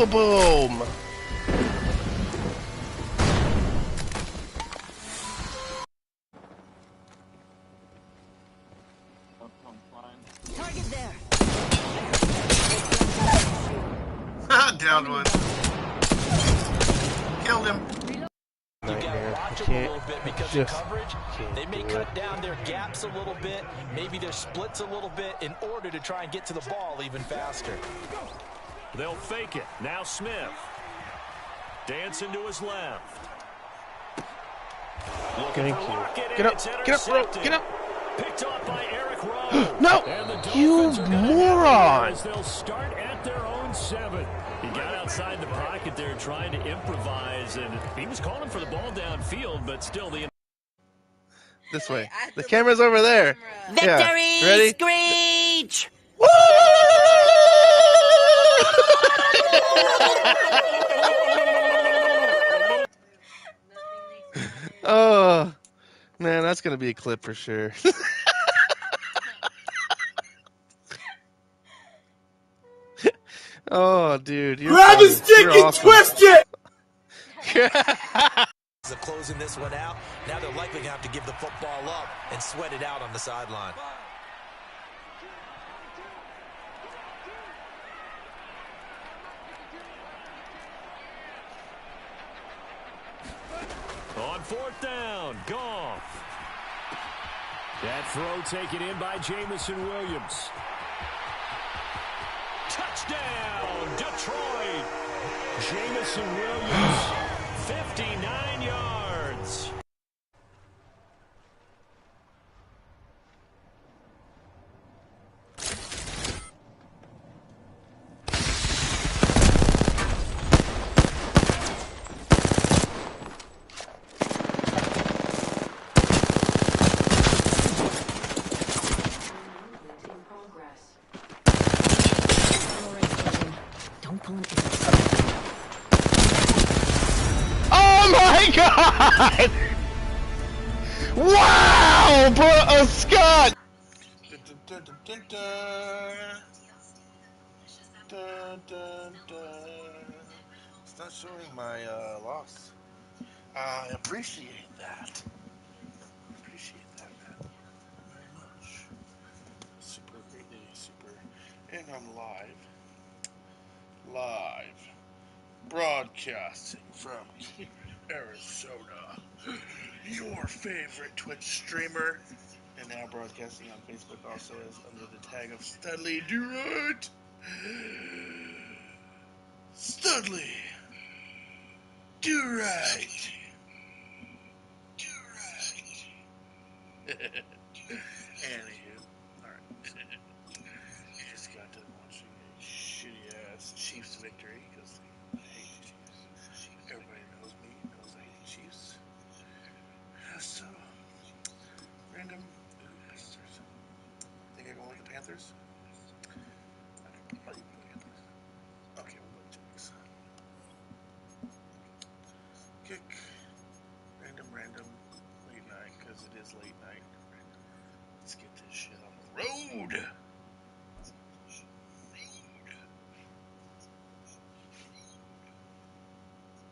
Boom! Target there. Downed one. Killed him. You gotta watch them a little bit because of coverage. They may cut down their gaps a little bit, maybe their splits a little bit in order to try and get to the ball even faster. They'll fake it. Now Smith. Dancing to his left. Thank you. Get up, bro. Get up. Picked off by Eric Rowe. No, you moron. They'll start at their own 7. He got outside the pocket there trying to improvise, and he was calling for the ball downfield, but still the... This way. The camera's over there. Victory Yeah. Ready? screech! Woo! Oh, man, that's going to be a clip for sure. Oh, dude. Grab his stick and twist it! Closing this one out. Now they're likely going to have to give the football up and sweat it out on the sideline. On 4th down, Goff. That throw taken in by Jamison Williams. Touchdown, Detroit. Jamison Williams, 59 yards. Oh my God! Wow, bro, Scott! It's not showing my loss. I appreciate that. Appreciate that, man. Very much. Super great day, super. And I'm live. Broadcasting from Arizona. Your favorite Twitch streamer. And now broadcasting on Facebook also is under the tag of Studley Durant. Studley Durant. Anywho, alright. Just got done watching a shitty ass Chiefs victory because I hate the Chiefs. Everybody knows me, knows I hate the Chiefs. So, random. Think I go with the Panthers? Okay, we'll go with Jags. Kick. Random. Late night, because it is late night. Let's get this shit on the road.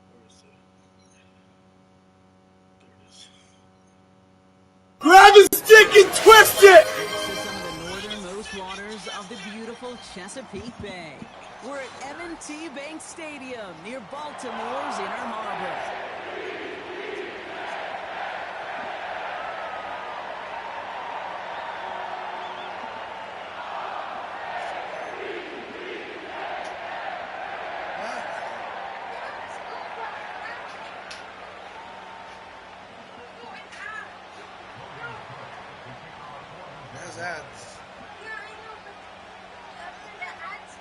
Where is it? There it is. Grab his stick and twist it! To some of the northernmost waters of the beautiful Chesapeake Bay. We're at M&T Bank Stadium near Baltimore's Inner Harbor.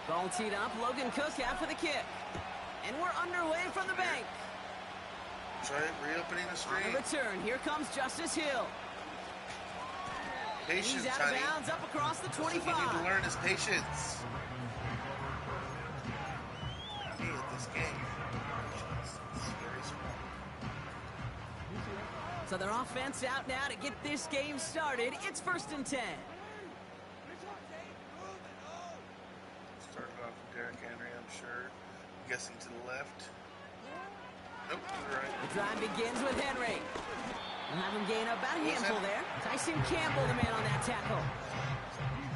Ball teed up, Logan Cook out for the kick. And we're underway from the bank. Try reopening the screen. On the return, here comes Justice Hill. Patience, He's out of bounds up across the 25. What you need to learn is patience. Me at this game. So their offense out now to get this game started. It's 1st and 10. Started off with Derrick Henry, I'm sure. guessing to the left. Nope, to the right. The drive begins with Henry. We'll have him gain about a handful there. Tyson Campbell, the man on that tackle.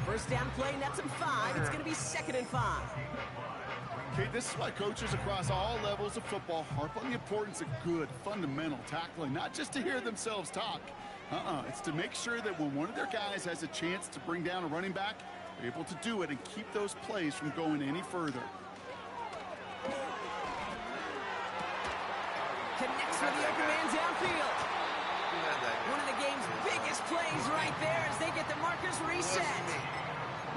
First down play, nets him 5. It's going to be 2nd and 5. Okay, this is why coaches across all levels of football harp on the importance of good, fundamental tackling, not just to hear themselves talk. It's to make sure that when one of their guys has a chance to bring down a running back, they're able to do it and keep those plays from going any further. Connects with the open man downfield. One of the game's biggest plays right there as they get the markers reset.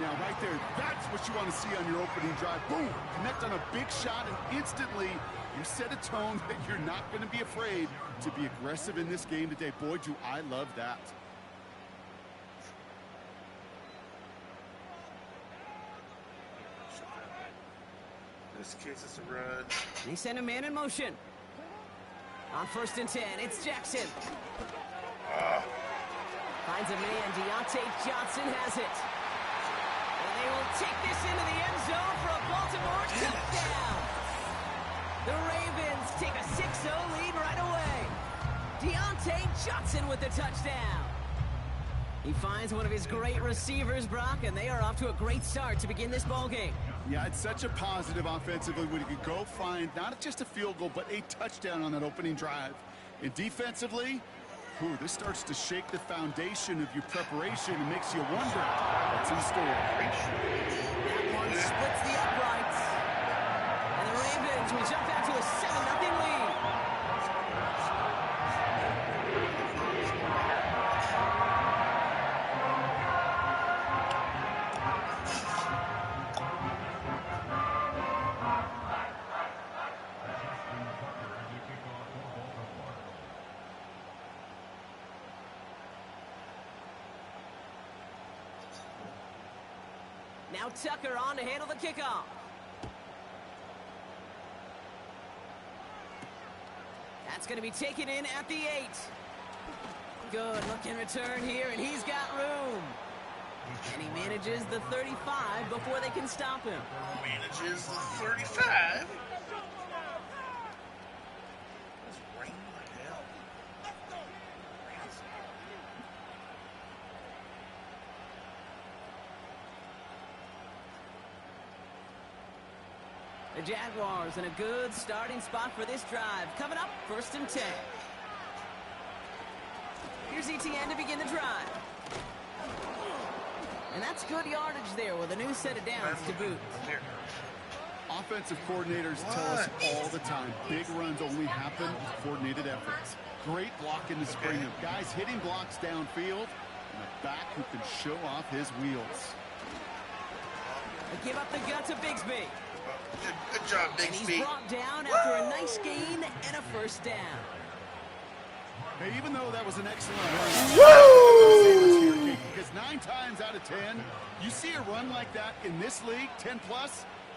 Now, right there, that's what you want to see on your opening drive. Boom! Connect on a big shot, and instantly you set a tone that you're not going to be afraid to be aggressive in this game today. Boy, do I love that. In this case, it's a run. They send a man in motion. On 1st and 10, it's Jackson. Finds a man. Deontay Johnson has it. And they will take this into the end zone for a Baltimore touchdown. The Ravens take a 6-0 lead right away. Deontay Johnson with the touchdown. He finds one of his great receivers, Brock, and they are off to a great start to begin this ball game. Yeah, it's such a positive offensively when you could go find not just a field goal, but a touchdown on that opening drive. And defensively, this starts to shake the foundation of your preparation and makes you wonder what's in store. That one splits the uprights. And the Ravens will jump out to a 7-0 lead. Now Tucker on to handle the kickoff. That's going to be taken in at the 8. Good looking return here, and he's got room. And he manages the 35 before they can stop him. Manages the 35. It's raining like hell. The Jaguars in a good starting spot for this drive. Coming up, 1st and 10. Here's Etienne to begin the drive. And that's good yardage there with a new set of downs to boot. Offensive coordinators tell us all the time, big runs only happen with coordinated efforts. Great blocking to spring them. Guys hitting blocks downfield, and a back who can show off his wheels. They give up the gut to Bigsby. Good job, Bigsby. And he's brought down after a nice gain and a 1st down. Hey, even though that was an excellent run, because 9 times out of 10, you see a run like that in this league, 10+,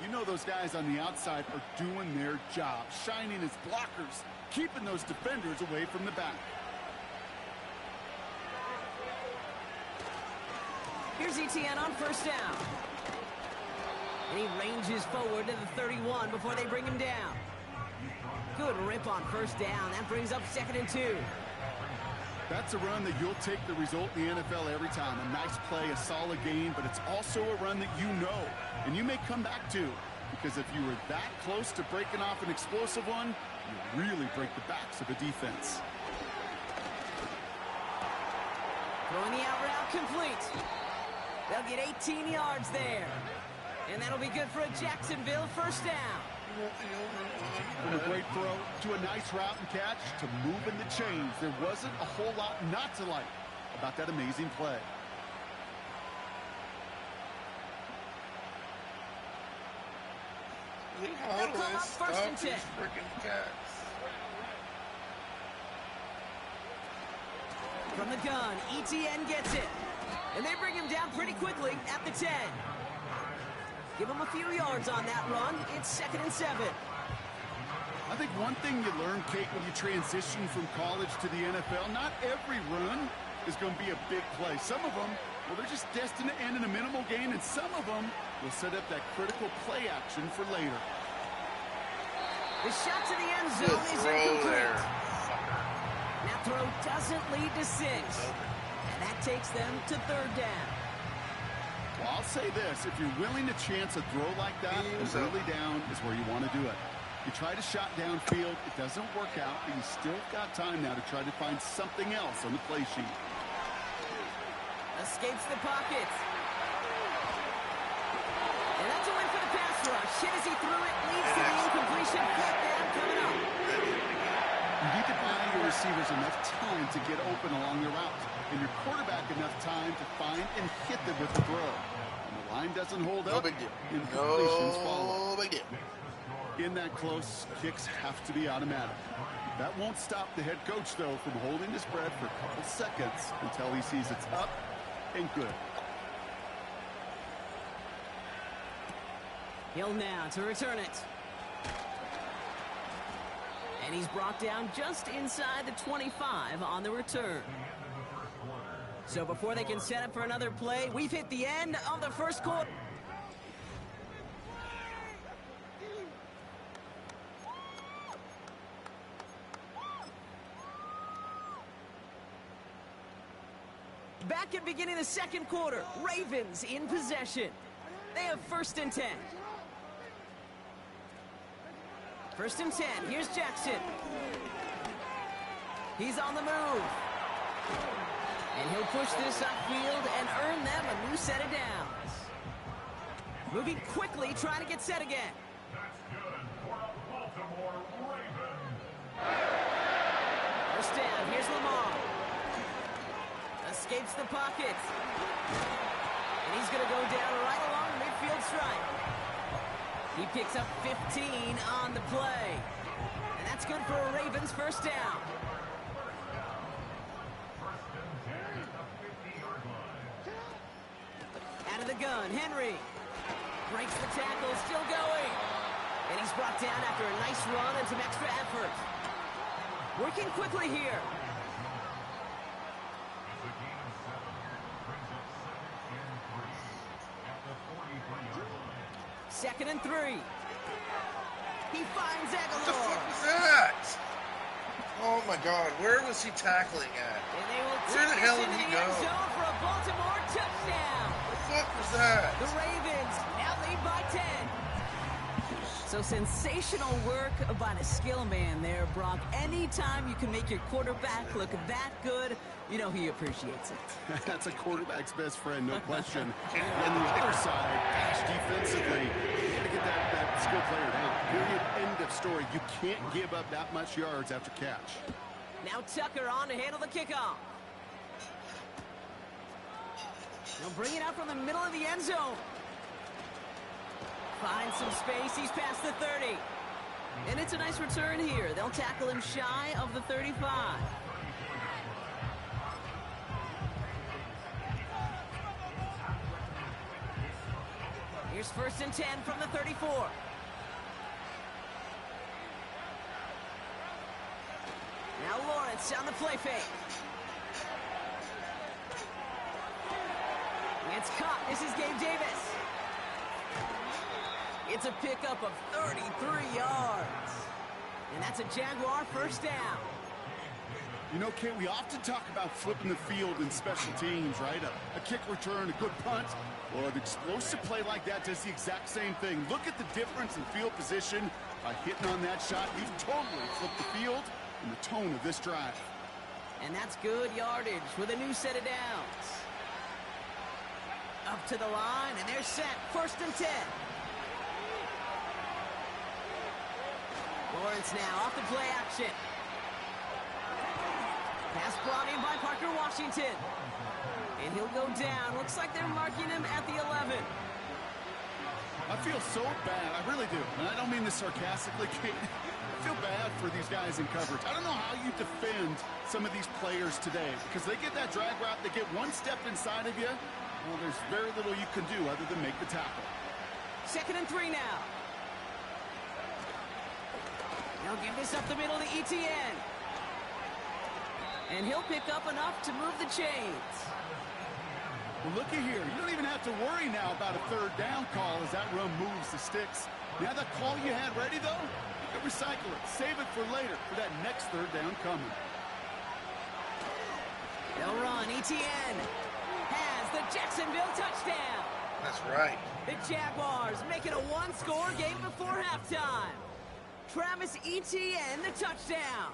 you know those guys on the outside are doing their job, shining as blockers, keeping those defenders away from the back. Here's Etienne on 1st down. And he ranges forward to the 31 before they bring him down. Good rip on 1st down. That brings up 2nd and 2. That's a run that you'll take the result in the NFL every time. A nice play, a solid gain, but it's also a run that you know and you may come back to, because if you were that close to breaking off an explosive one, you really break the backs of a defense. Throwing the out route complete. They'll get 18 yards there. And that'll be good for a Jacksonville 1st down. From a great throw to a nice route and catch to moving the chains. There wasn't a whole lot not to like about that amazing play. They'll come up 1st and 10. From the gun, Etienne gets it. And they bring him down pretty quickly at the 10. Give him a few yards on that run. It's 2nd and 7. I think one thing you learn, Kate, when you transition from college to the NFL, not every run is going to be a big play. Some of them, well, they're just destined to end in a minimal gain, and some of them will set up that critical play action for later. The shot to the end zone is incomplete. That throw doesn't lead to 6. And that takes them to 3rd down. Well, I'll say this. If you're willing to chance a throw like that, early down is where you want to do it. You try to shot downfield. It doesn't work out, but you still got time now to try to find something else on the play sheet. Escapes the pocket. And that's a win for the pass rush. Hit as he threw it. Leads to the incompletion. Cut down coming up. You need to buy your receivers enough time to get open along the route, and your quarterback enough time to find and hit them with the throw. And the line doesn't hold up. No big deal. Incompletions follow. No big deal. In that close, kicks have to be automatic. That won't stop the head coach, though, from holding his breath for a couple seconds until he sees it's up and good. Hill now to return it. And he's brought down just inside the 25 on the return. So before they can set up for another play, we've hit the end of the first quarter. Back at beginning of the second quarter, Ravens in possession. They have 1st and 10. 1st and 10. Here's Jackson. He's on the move. And he'll push this upfield and earn them a new set of downs. Moving quickly, trying to get set again. First down. Here's Lamar. Escapes the pocket. And he's going to go down right along the midfield stripe. He picks up 15 on the play. And that's good for a Ravens 1st down. Out of the gun, Henry. Breaks the tackle, still going. And he's brought down after a nice run and some extra effort. Working quickly here. 2nd and 3. He finds Aguilar. What the fuck was that? Oh my God, where was he tackling at? And they will Where the take hell this did into he the go? end zone for a Baltimore touchdown. What the fuck was that? The Ravens now lead by 10. So sensational work by the skill man there, Brock. Anytime you can make your quarterback look that good, you know he appreciates it. That's a quarterback's best friend, no question. On the other side, gosh, defensively, you got to get that skill player down. Period, end of story. You can't give up that much yards after catch. Now Tucker on to handle the kickoff. They'll bring it out from the middle of the end zone. Finds some space. He's past the 30. And it's a nice return here. They'll tackle him shy of the 35. Here's 1st and 10 from the 34. Now Lawrence on the play fake. It's caught. This is Gabe Davis. It's a pickup of 33 yards. And that's a Jaguar 1st down. You know, Kent, we often talk about flipping the field in special teams, right? A kick return, a good punt. Well, an explosive play like that does the exact same thing. Look at the difference in field position by hitting on that shot. You've totally flipped the field and the tone of this drive. And that's good yardage with a new set of downs. Up to the line, and they're set. 1st and 10. Lawrence now off the play action. Pass brought in by Parker Washington. And he'll go down. Looks like they're marking him at the 11. I feel so bad. I really do. And I don't mean this sarcastically, Kate. I feel bad for these guys in coverage. I don't know how you defend some of these players today because they get that drag route, they get one step inside of you. Well, there's very little you can do other than make the tackle. 2nd and 3 now. They'll give this up the middle to ETN. And he'll pick up enough to move the chains. Well, looky here. You don't even have to worry now about a third down call as that run moves the sticks. Now that call you had ready, though, you can recycle it. Save it for later for that next third down coming. They'll run. Etienne has the Jacksonville touchdown. That's right. The Jaguars make it a one-score game before halftime. Travis Etienne, the touchdown.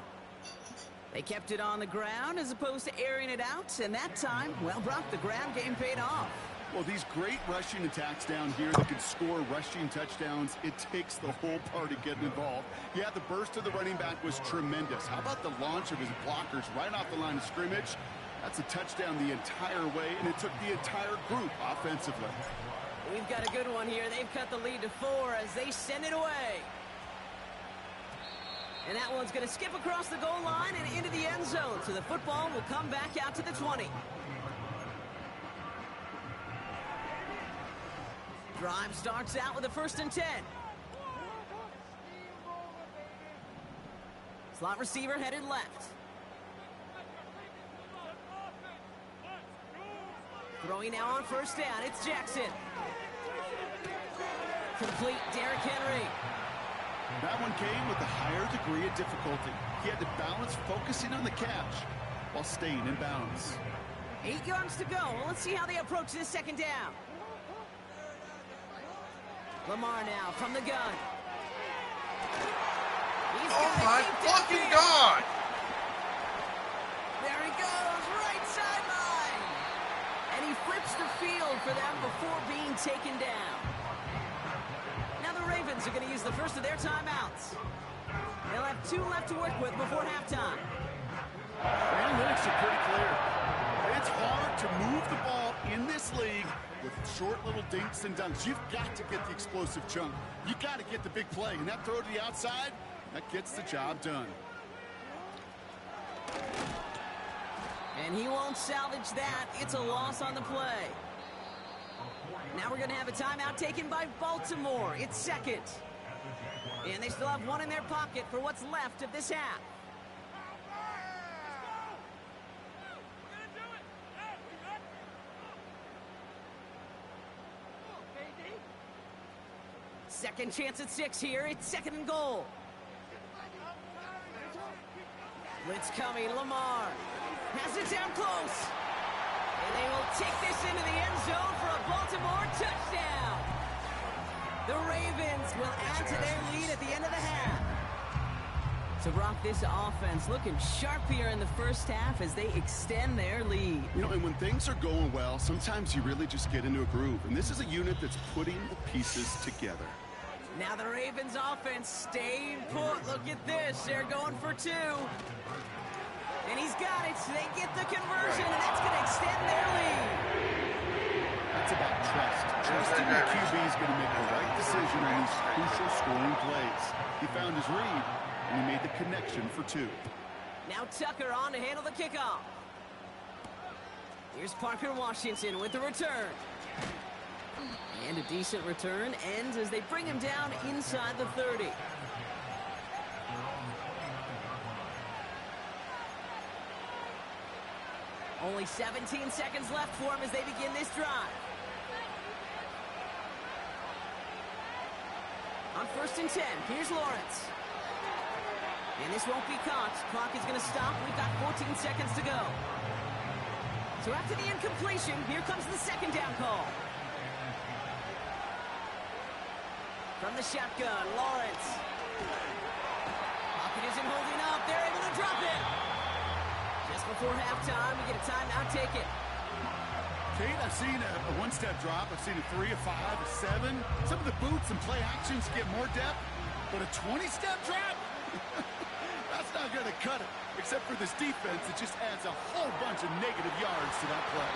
They kept it on the ground as opposed to airing it out, and that time, well, Brock, the ground game paid off. Well, these great rushing attacks down here that can score rushing touchdowns, it takes the whole party getting involved. Yeah, the burst of the running back was tremendous. How about the launch of his blockers right off the line of scrimmage? That's a touchdown the entire way, and it took the entire group offensively. We've got a good one here. They've cut the lead to 4 as they send it away. And that one's going to skip across the goal line and into the end zone. So the football will come back out to the 20. Drive starts out with a 1st and 10. Slot receiver headed left. Throwing now on 1st down. It's Jackson. Complete Derrick Henry. That one came with a higher degree of difficulty. He had to balance focusing on the catch while staying in bounds. 8 yards to go. Well, let's see how they approach this 2nd down. Lamar now from the gun. Oh my fucking God! There he goes, right sideline. And he flips the field for them before being taken down. Now the Ravens are going to use the first of their timeouts. They'll have 2 left to work with before halftime. The analytics are pretty clear. It's hard to move the ball in this league with short little dinks and dunks. You've got to get the explosive chunk. You got to get the big play. And that throw to the outside, that gets the job done. And he won't salvage that. It's a loss on the play. Now we're going to have a timeout taken by Baltimore. It's 2nd. And they still have 1 in their pocket for what's left of this half. Second chance at 6 here. It's 2nd and goal. Blitz coming. Lamar has it down close. And they will take this into the end zone for a Baltimore touchdown. The Ravens will add to their lead at the end of the half. So, Brock, this offense looking sharp here in the first half as they extend their lead. You know, and when things are going well, sometimes you really just get into a groove. And this is a unit that's putting the pieces together. Now the Ravens offense staying put. Look at this. They're going for 2. And he's got it. So they get the conversion, and that's going to extend their lead. That's about trust. Trusting the QB is going to make the right decision on these crucial scoring plays. He found his read, and he made the connection for 2. Now Tucker on to handle the kickoff. Here's Parker Washington with the return. And a decent return ends as they bring him down inside the 30. Only 17 seconds left for him as they begin this drive. On 1st and 10, here's Lawrence. And this won't be caught. Clock is going to stop. We've got 14 seconds to go. So after the incompletion, here comes the 2nd down call. From the shotgun, Lawrence. Pocket isn't holding up. They're able to drop it. Just before halftime, we get a timeout taken. Kate, I've seen a one-step drop. I've seen a 3, a 5, a 7. Some of the boots and play actions get more depth, but a 20-step drop? That's not going to cut it. Except for this defense, it just adds a whole bunch of negative yards to that play.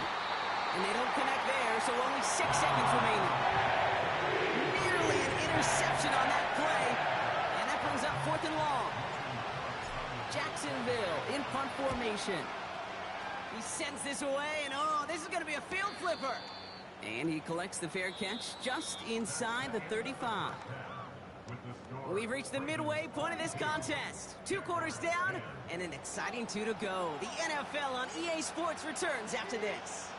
And they don't connect there, so only 6 seconds remaining. Nearly an interception on that play, and that brings up 4th and long. Jacksonville in punt formation. He sends this away, and oh, this is going to be a field flipper. And he collects the fair catch just inside the 35. We've reached the midway point of this contest. 2 quarters down, and an exciting 2 to go. The NFL on EA Sports returns after this.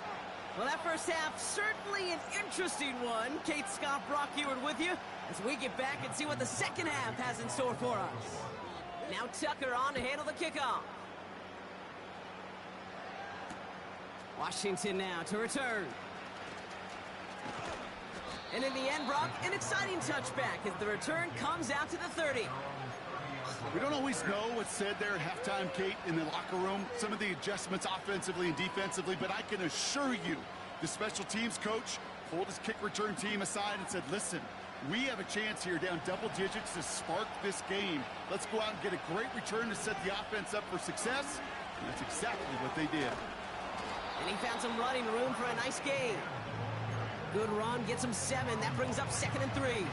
Well, that first half, certainly an interesting one. Kate, Scott, Brock Ewart with you as we get back and see what the second half has in store for us. Now Tucker on to handle the kickoff. Washington now to return. And in the end, Brock, an exciting touchback as the return comes out to the 30. We don't always know what's said there at halftime, Kate, in the locker room. Some of the adjustments offensively and defensively, but I can assure you the special teams coach pulled his kick return team aside and said, listen, we have a chance here down double digits to spark this game. Let's go out and get a great return to set the offense up for success. And that's exactly what they did. And he found some running room for a nice gain. Good run, gets him 7. That brings up 2nd and 3.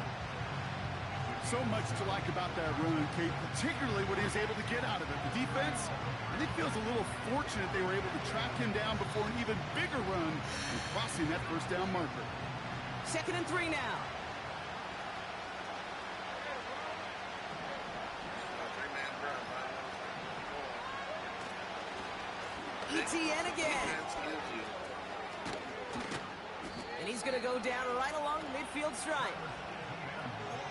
So much to like about that run, Kate, particularly what he was able to get out of it. The defense, I think, feels a little fortunate they were able to track him down before an even bigger run and crossing that first down marker. 2nd and 3 now. ETN again. And he's going to go down right along the midfield stripe.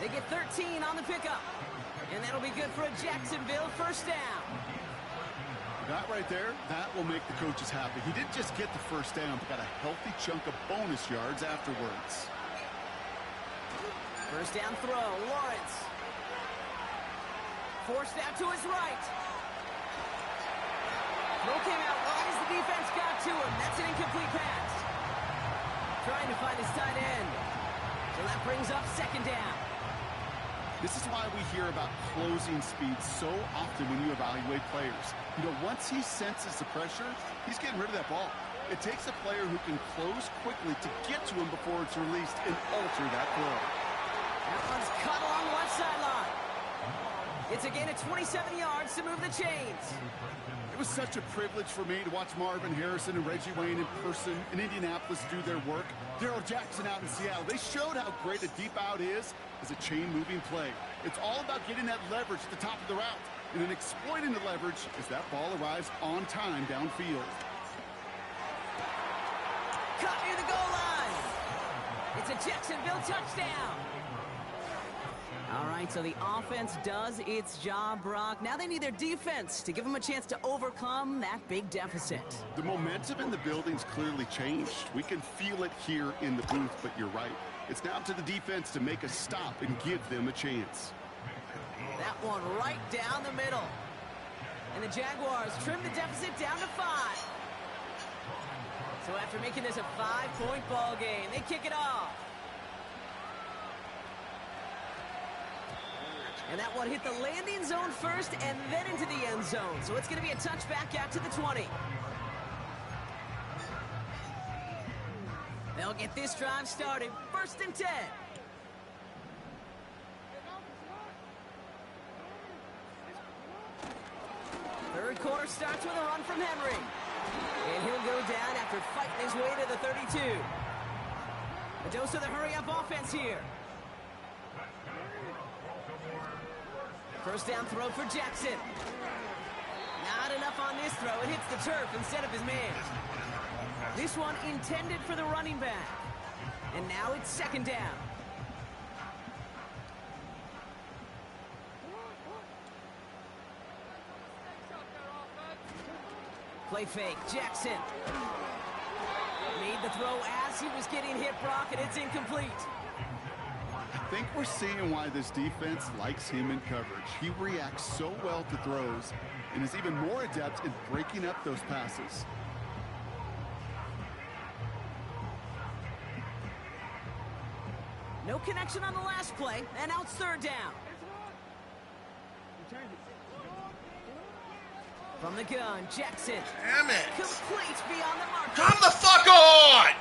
They get 13 on the pickup. And that'll be good for a Jacksonville first down. That right there, that will make the coaches happy. He didn't just get the first down, but got a healthy chunk of bonus yards afterwards. First down throw, Lawrence. Forced out to his right. Throw came out wide as the defense got to him. That's an incomplete pass. Trying to find his tight end. So that brings up 2nd down. This is why we hear about closing speed so often when you evaluate players. You know, once he senses the pressure, he's getting rid of that ball. It takes a player who can close quickly to get to him before it's released and alter that throw. That one's cut along left sideline. It's a gain of 27 yards to move the chains. It was such a privilege for me to watch Marvin Harrison and Reggie Wayne in person in Indianapolis do their work. Darrell Jackson out in Seattle. They showed how great a deep out is as a chain-moving play. It's all about getting that leverage at the top of the route and then exploiting the leverage as that ball arrives on time downfield. Caught near the goal line. It's a Jacksonville touchdown. All right, so the offense does its job, Brock. Now they need their defense to give them a chance to overcome that big deficit. The momentum in the building's clearly changed. We can feel it here in the booth, but you're right. It's now to the defense to make a stop and give them a chance. That one right down the middle. And the Jaguars trim the deficit down to 5. So after making this a 5-point ball game, they kick it off. And that one hit the landing zone first and then into the end zone. So it's going to be a touchback out to the 20. They'll get this drive started. 1st and 10. Third quarter starts with a run from Henry. And he'll go down after fighting his way to the 32. A dose of the hurry-up offense here. First down throw for Jackson. Not enough on this throw. It hits the turf instead of his man. This one intended for the running back. And now it's 2nd down. Play fake. Jackson. Made the throw as he was getting hit, Brock, and it's incomplete. I think we're seeing why this defense likes him in coverage. He reacts so well to throws and is even more adept in breaking up those passes. No connection on the last play, and now it's 3rd down. From the gun, Jackson. Damn it. Complete beyond the mark. Come the fuck on!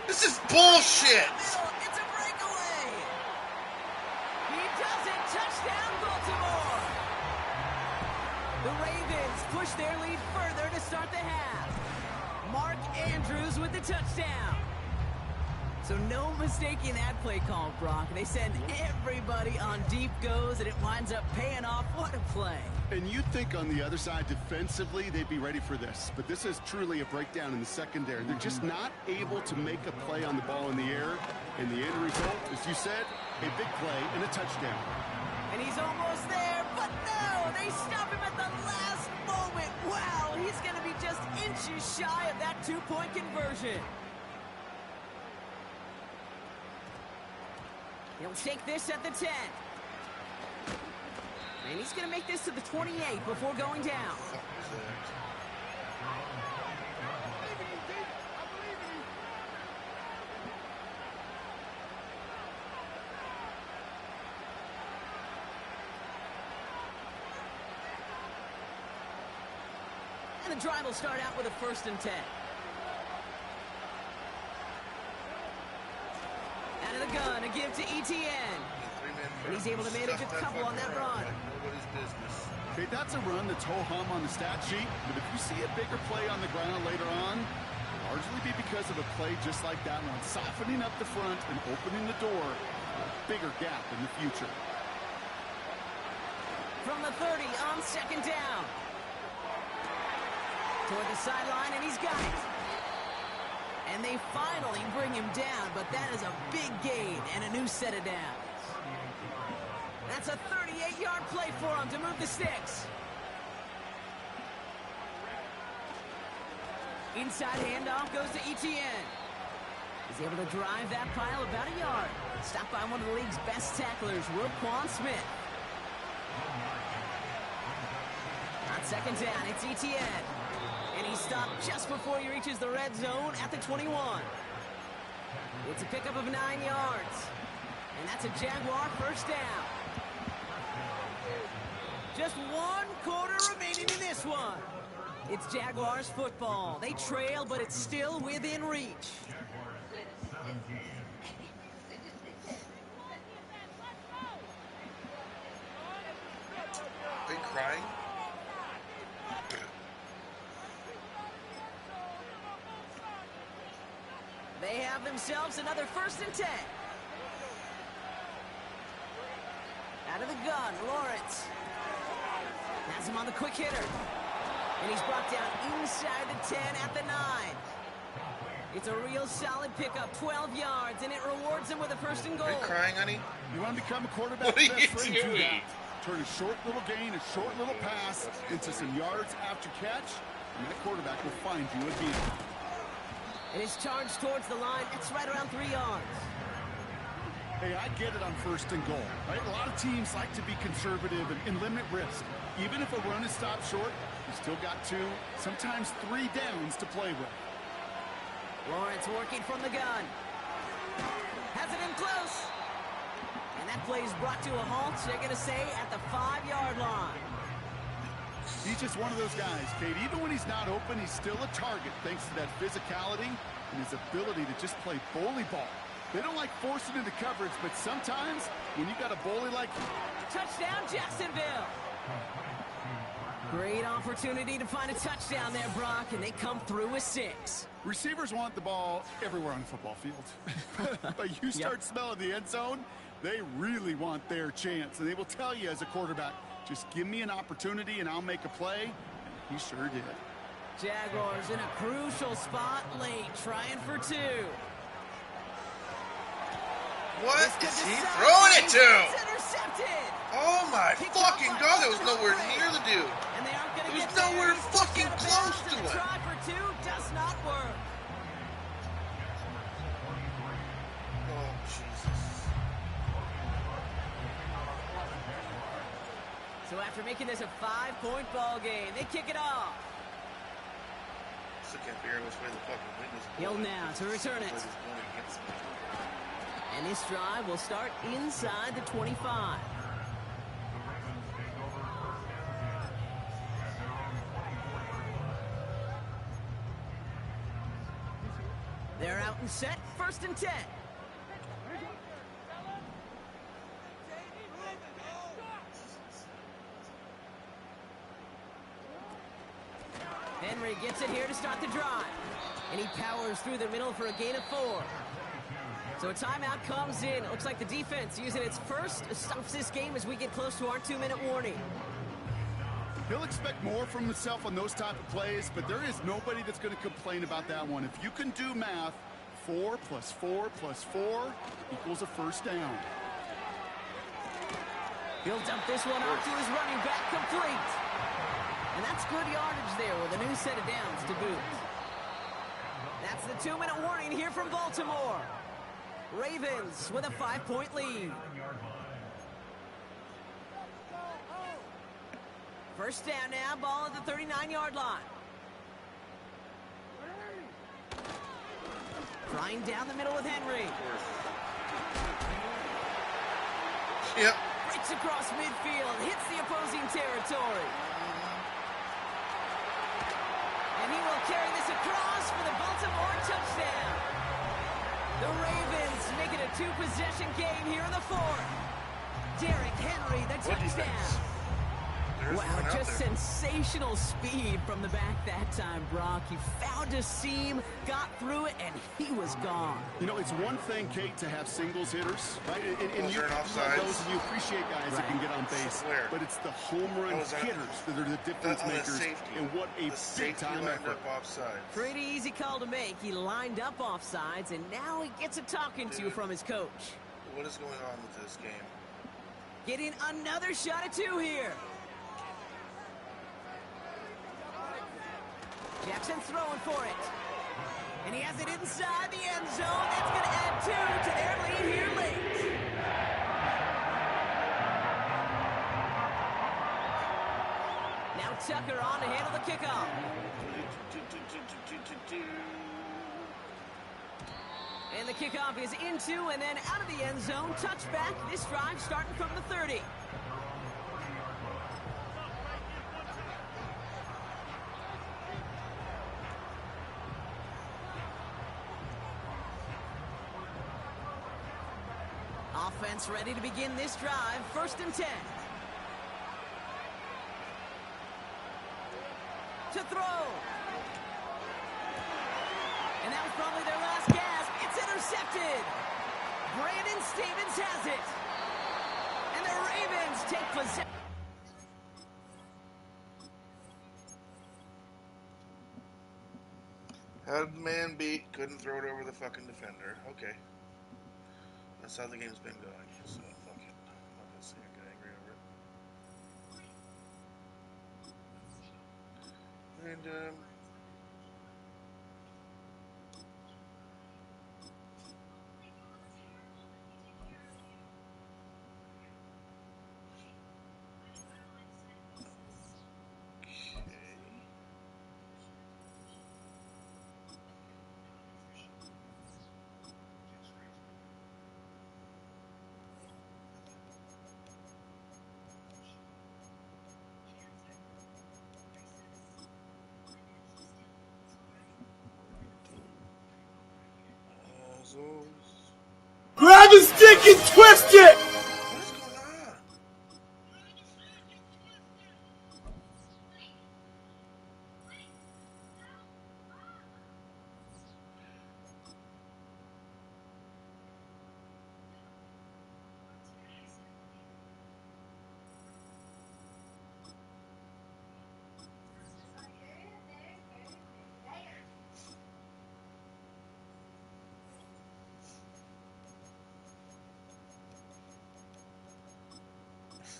This is bullshit! It's a breakaway. He does it. Touchdown, Baltimore. The Ravens push their lead further to start the half. Mark Andrews with the touchdown. So no mistaking that play call, Brock. They send everybody on deep goes, and it winds up paying off. What a play. And you'd think on the other side defensively they'd be ready for this. But this is truly a breakdown in the secondary. They're just not able to make a play on the ball in the air. And the end result, as you said, a big play and a touchdown. And he's almost there, but no! They stop him at the last moment. Wow, he's going to be just inches shy of that two-point conversion. He'll take this at the 10. And he's going to make this to the 28 before going down. And the drive will start out with a 1st and 10. Out of the gun, a give to ETN. And he's able to manage a couple on that run. Okay, that's a run that's ho-hum on the stat sheet, but if you see a bigger play on the ground later on, it'll largely be because of a play just like that one, softening up the front and opening the door for a bigger gap in the future. From the 30 on 2nd down. Toward the sideline, and he's got it. And they finally bring him down, but that is a big gain and a new set of downs. That's a 38-yard play for him to move the sticks. Inside handoff goes to ETN. He's able to drive that pile about a yard. Stopped by one of the league's best tacklers, Roquan Smith. On 2nd down, it's ETN. And he stopped just before he reaches the red zone at the 21. It's a pickup of 9 yards. And that's a Jaguar 1st down. Just 1 quarter remaining in this one. It's Jaguars football. They trail, but it's still within reach. Are you crying? They have themselves another 1st and 10. Out of the gun, Lawrence. Has him on the quick hitter. And he's brought down inside the 10 at the 9. It's a real solid pickup, 12 yards, and it rewards him with a 1st and goal. Are you crying, honey? You want to become a quarterback? What are you best friend, do doing? that. Turn a short little gain, a short little pass into some yards after catch, and that quarterback will find you again. And his charge towards the line, it's right around 3 yards. Hey, I get it on 1st and goal, right? A lot of teams like to be conservative and limit risk. Even if a run is stopped short, you still got 2, sometimes 3 downs to play with. Lawrence working from the gun. Has it in close. And that play is brought to a halt, they're going to say, at the 5-yard line. He's just one of those guys, Kate. Even when he's not open, he's still a target thanks to that physicality and his ability to just play bully ball. They don't like forcing into coverage, but sometimes when you got a bully like... Touchdown, Jacksonville! Great opportunity to find a touchdown there, Brock, and they come through with 6. Receivers want the ball everywhere on the football field. But you start smelling the end zone, they really want their chance. And they will tell you as a quarterback, just give me an opportunity and I'll make a play. And he sure did. Jaguars in a crucial spot late, trying for 2. What is he throwing it to? It's intercepted. Oh my fucking god, that was nowhere near the dude. And they aren't going to It was get there. nowhere He's fucking out of close bounds, to and the it. try for 2 does not work. Oh, Jesus. So after making this a 5-point ball game, they kick it off. Still can't figure out which way the fucking wind is He'll blowing. now to return it. It's blowing against me. And this drive will start inside the 25. They're out and set, 1st and 10. Henry gets it here to start the drive. And he powers through the middle for a gain of 4. So a timeout comes in. It looks like the defense using its first stops this game as we get close to our 2-minute warning. He'll expect more from himself on those type of plays, but there is nobody that's going to complain about that one. If you can do math, 4 + 4 + 4 equals a first down. He'll dump this one off to his running back, complete. And that's good yardage there with a new set of downs to boot. That's the 2-minute warning here from Baltimore. Ravens with a 5-point lead. First down now, ball at the 39-yard line. Flying down the middle with Henry. Yep. Breaks across midfield, hits the opposing territory. And he will carry this across for the Baltimore touchdown. The Ravens make it a 2-possession game here in the fourth. Derrick Henry, the touchdown. Wow, just sensational speed from the back that time, Brock. He found a seam, got through it, and he was gone. You know, it's one thing, Kate, to have singles hitters, right? And you appreciate guys that can get on base. But it's the home run hitters that are the difference makers. And what a big-time effort. Pretty easy call to make. He lined up offsides, and now he gets a talking to from his coach. What is going on with this game? Getting another shot at 2 here. Jackson throwing for it. And he has it inside the end zone. That's going to add 2 to their lead here late. Now Tucker on to handle the kickoff. And the kickoff is into and then out of the end zone. Touchback. This drive starting from the 30. Offense ready to begin this drive. 1st and 10. To throw. And that was probably their last gasp. It's intercepted. Brandon Stevens has it. And the Ravens take possession. Had the man beat, couldn't throw it over the fucking defender. Okay. That's how the game's been going, so fuck it. I'm not gonna say I get angry over it. And, Grab his stick and twist it! what is going on?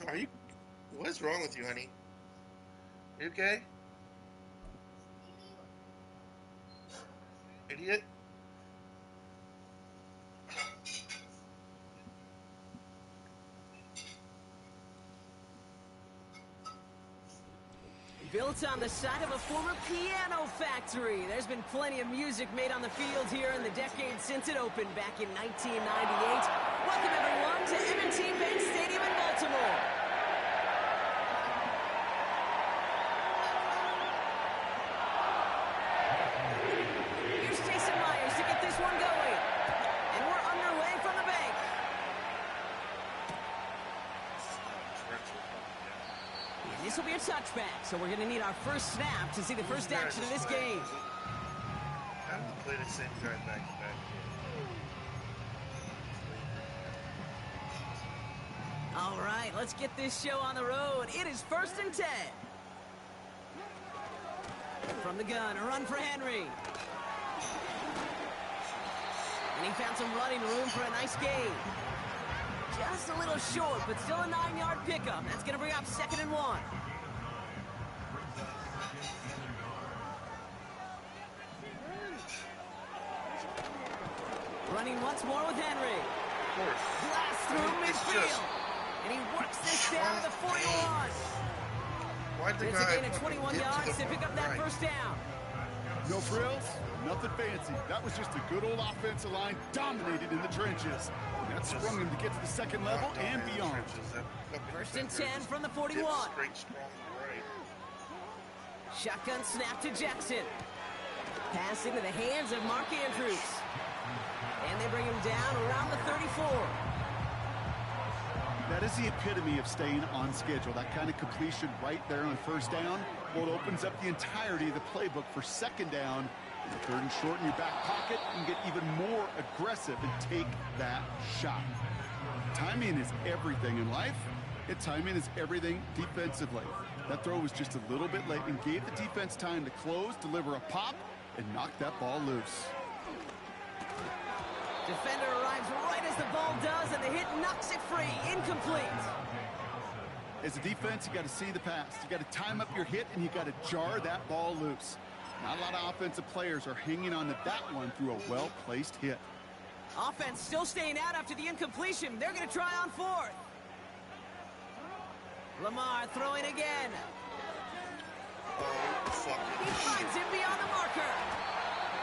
Are you? What's wrong with you, honey? You okay? Idiot. Built on the side of a former piano factory. There's been plenty of music made on the field here in the decade since it opened back in 1998. Welcome, everyone, to M&T Bank Stadium in Baltimore. Here's Jason Myers to get this one going. And we're underway from the bank. And this will be a touchback, so we're going to need our first snap to see the first action of this game. I haven't played the same guy back to back. All right, let's get this show on the road. It is 1st and 10. From the gun, a run for Henry. And he found some running room for a nice gain. Just a little short, but still a 9-yard pickup. That's going to bring up 2nd and 1. Running once more with Henry. Blast through midfield. And he works this down to the 41. It's a gain of 21 yards to pick up that first down. No frills, nothing fancy. That was just a good old offensive line dominated in the trenches. And that sprung him to get to the second level and beyond. 1st and 10 from the 41. Shotgun snap to Jackson. Pass into the hands of Mark Andrews. And they bring him down around the 34. That is the epitome of staying on schedule. That kind of completion right there on 1st down. Well, it opens up the entirety of the playbook for 2nd down. And 3rd and short in your back pocket, you can get even more aggressive and take that shot. Timing is everything in life. And timing is everything defensively. That throw was just a little bit late and gave the defense time to close, deliver a pop, and knock that ball loose. Defender arrives right as the ball does, and the hit knocks it free. Incomplete. As a defense, you got to see the pass. You got to time up your hit, and you got to jar that ball loose. Not a lot of offensive players are hanging on to that one through a well-placed hit. Offense still staying out after the incompletion. They're going to try on 4th. Lamar throwing again. He finds him beyond the marker.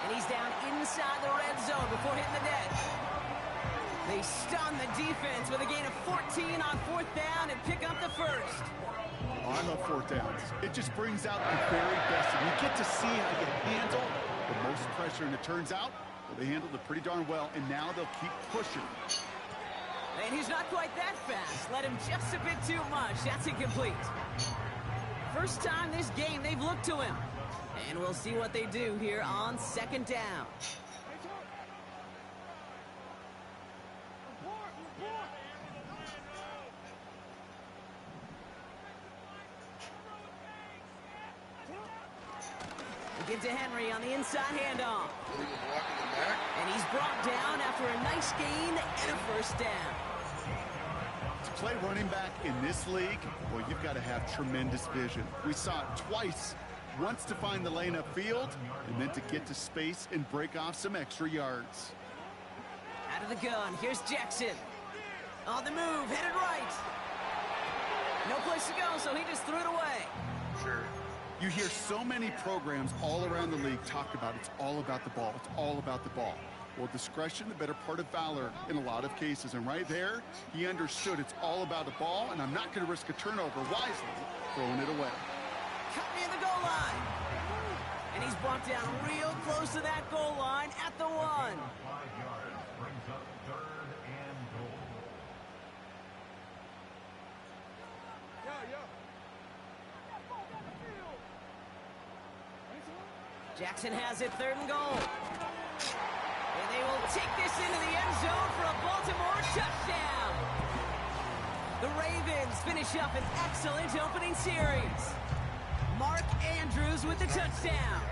And he's down inside the red zone before hitting the deck. They stun the defense with a gain of 14 on 4th down and pick up the first. Oh, I love 4th downs. It just brings out the very best. And you get to see how you handle the most pressure. And it turns out, well, they handled it pretty darn well. And now they'll keep pushing. And he's not quite that fast. Let him just a bit too much. That's incomplete. First time this game they've looked to him. And we'll see what they do here on 2nd down. We give to Henry on the inside handoff. And he's brought down after a nice gain and a 1st down. To play running back in this league, well, you've got to have tremendous vision. We saw it twice. Once to find the lane upfield, and then to get to space and break off some extra yards. Out of the gun, here's Jackson. On the move, headed right. No place to go, so he just threw it away. Sure. You hear so many programs all around the league talk about it's all about the ball. It's all about the ball. Well, discretion, the better part of valor in a lot of cases. And right there, he understood it's all about the ball, and I'm not going to risk a turnover wisely, throwing it away. Cut near the goal line. And he's brought down real close to that goal line at the 1. Jackson has it, 3rd and goal. And they will take this into the end zone for a Baltimore touchdown. The Ravens finish up an excellent opening series. Mark Andrews with the touchdown.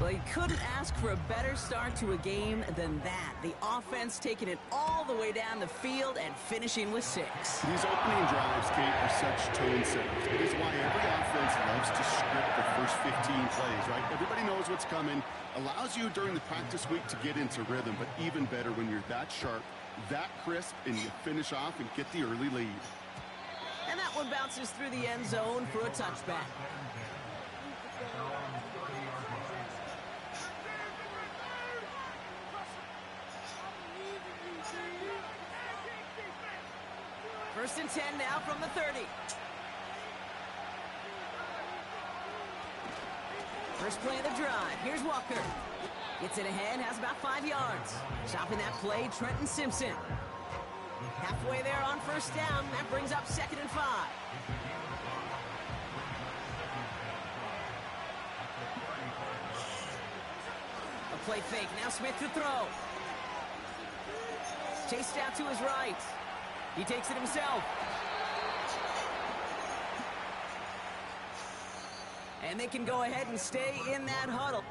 Well, he couldn't ask for a better start to a game than that. The offense taking it all the way down the field and finishing with 6. These opening drives, Kate, are such tone setters. It is why every offense loves to script the first 15 plays, right? Everybody knows what's coming. Allows you during the practice week to get into rhythm, but even better when you're that sharp, that crisp, and you finish off and get the early lead. And that one bounces through the end zone for a touchback. First and 10 now from the 30. First play of the drive. Here's Walker. Gets it ahead, has about 5 yards. Stopping that play, Trenton Simpson. Halfway there on 1st down. That brings up 2nd and 5. A play fake. Now Smith to throw. Chased out to his right. He takes it himself. And they can go ahead and stay in that huddle.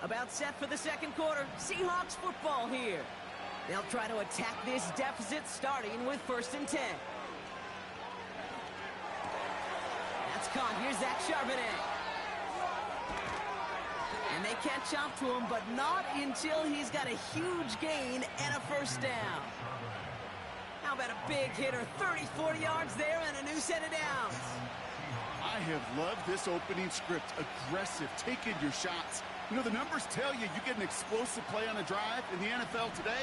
About set for the second quarter. Seahawks football here. They'll try to attack this deficit starting with 1st and 10. That's caught. Here's Zach Charbonnet. And they catch up to him, but not until he's got a huge gain and a 1st down. How about a big hitter? 30, 40 yards there and a new set of downs. I have loved this opening script. Aggressive, taking your shots. You know, the numbers tell you get an explosive play on a drive. In the NFL today,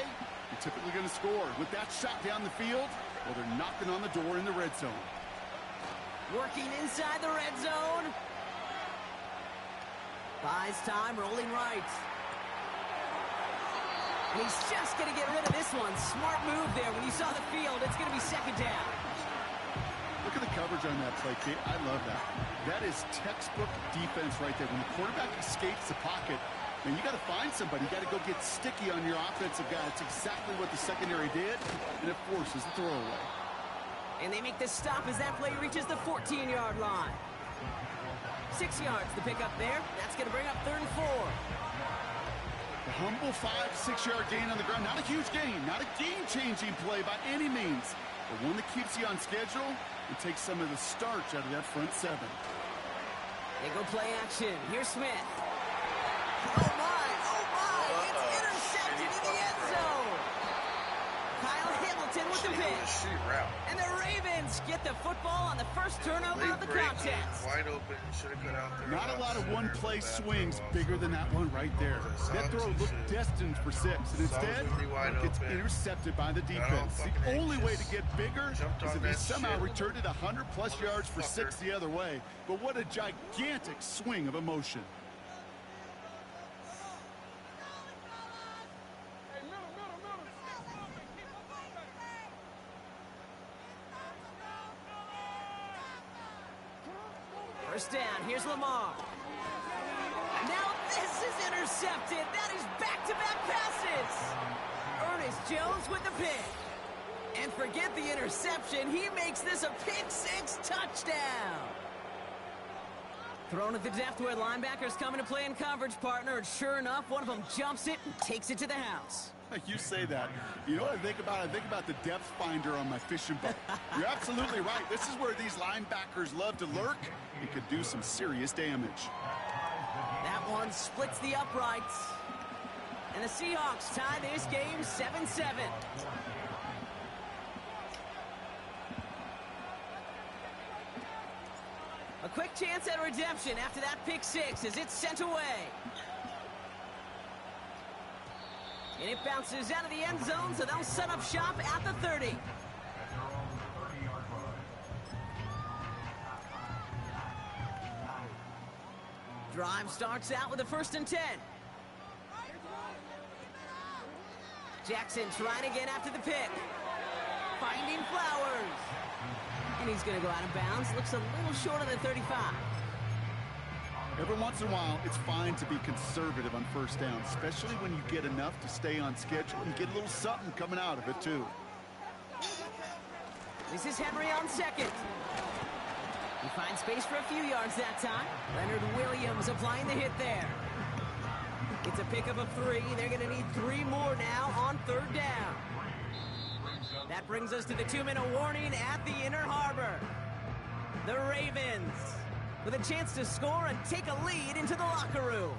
you're typically going to score. With that shot down the field, well, they're knocking on the door in the red zone. Working inside the red zone. Buys time, rolling right. And he's just going to get rid of this one. Smart move there. When you saw the field, it's going to be 2nd down. Look at the coverage on that play, Kate. I love that. That is textbook defense right there. When the quarterback escapes the pocket, man, you got to find somebody. You got to go get sticky on your offensive guy. It's exactly what the secondary did, and it forces the throwaway. And they make this stop as that play reaches the 14-yard line. 6 yards to pick up there. That's going to bring up 3rd and 4. The humble 5-6-yard gain on the ground. Not a huge gain. Not a game-changing play by any means. But one that keeps you on schedule and takes some of the starch out of that front 7. They go play action. Here's Smith. Oh, my. It's intercepted in the end zone. Kyle Hamilton with the pitch. And the Ravens get the football on the first turnover of the contest. Wide open. Should have cut out there. Not a lot of one-play swings bigger than that one right there. That throw looked destined for 6, and instead it gets intercepted by the defense. The only way to get bigger is if he somehow returned it 100-plus yards for 6 the other way. But what a gigantic swing of emotion. First down, here's Lamar. Now this is intercepted. That is back-to-back passes. Ernest Jones with the pick. And forget the interception. He makes this a pick-6 touchdown. Thrown at the depth where linebackers come into play in coverage, partner. And sure enough, one of them jumps it and takes it to the house. You say that. You know what I think about? I think about the depth finder on my fishing boat. You're absolutely right. This is where these linebackers love to lurk. It could do some serious damage. That one splits the uprights. And the Seahawks tie this game 7-7. A quick chance at redemption after that pick-6 as it's sent away. And it bounces out of the end zone, so they'll set up shop at the 30. Drive starts out with a 1st and 10. Jackson trying again after the pick. Finding Flowers. And he's going to go out of bounds. Looks a little short of the 35. Every once in a while, it's fine to be conservative on 1st down, especially when you get enough to stay on schedule and get a little something coming out of it, too. This is Henry on 2nd. He finds space for a few yards that time. Leonard Williams applying the hit there. It's a pickup of 3. They're going to need 3 more now on 3rd down. That brings us to the 2-minute warning at the Inner Harbor. The Ravens with a chance to score and take a lead into the locker room.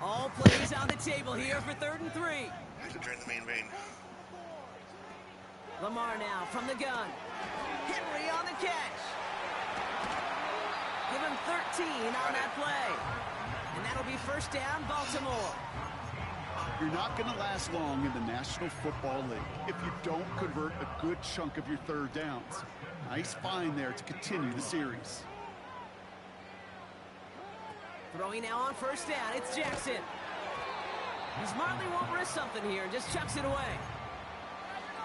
All plays on the table here for 3rd and 3. Have to drain the main vein. Lamar now from the gun. Henry on the catch. Give him 13 on that play. And that'll be first down, Baltimore. You're not going to last long in the National Football League if you don't convert a good chunk of your third downs. Nice find there to continue the series. Throwing now on first down, it's Jackson. He smartly won't risk something here and just chucks it away.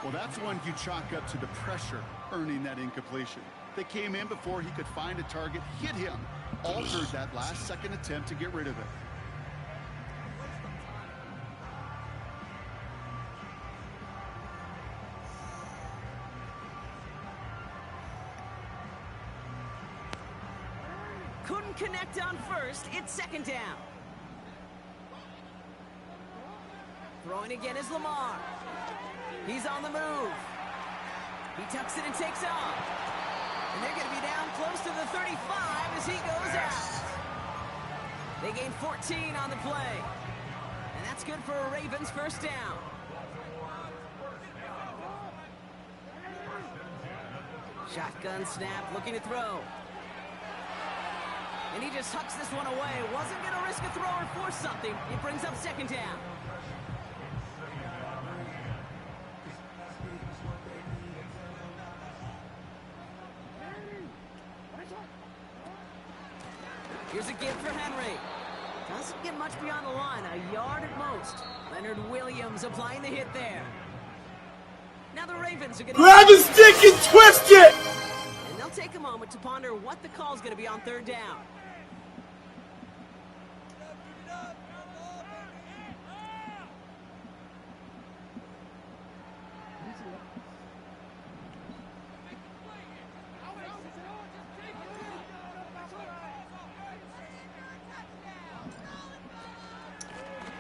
Well, that's one you chalk up to the pressure earning that incompletion. They came in before he could find a target, hit him, altered that last-second attempt to get rid of it. Couldn't connect on first. It's second down. Throwing again is Lamar. He's on the move. He tucks it and takes off. And they're going to be down close to the 35 as he goes out. They gain 14 on the play. And that's good for a Ravens first down. Shotgun snap, looking to throw. And he just hucks this one away. Wasn't going to risk a throw or force something. It brings up second down. Here's a give for Henry. Doesn't get much beyond the line, a yard at most. Leonard Williams applying the hit there. Now the Ravens are going to grab his stick and twist it! And they'll take a moment to ponder what the call's going to be on third down.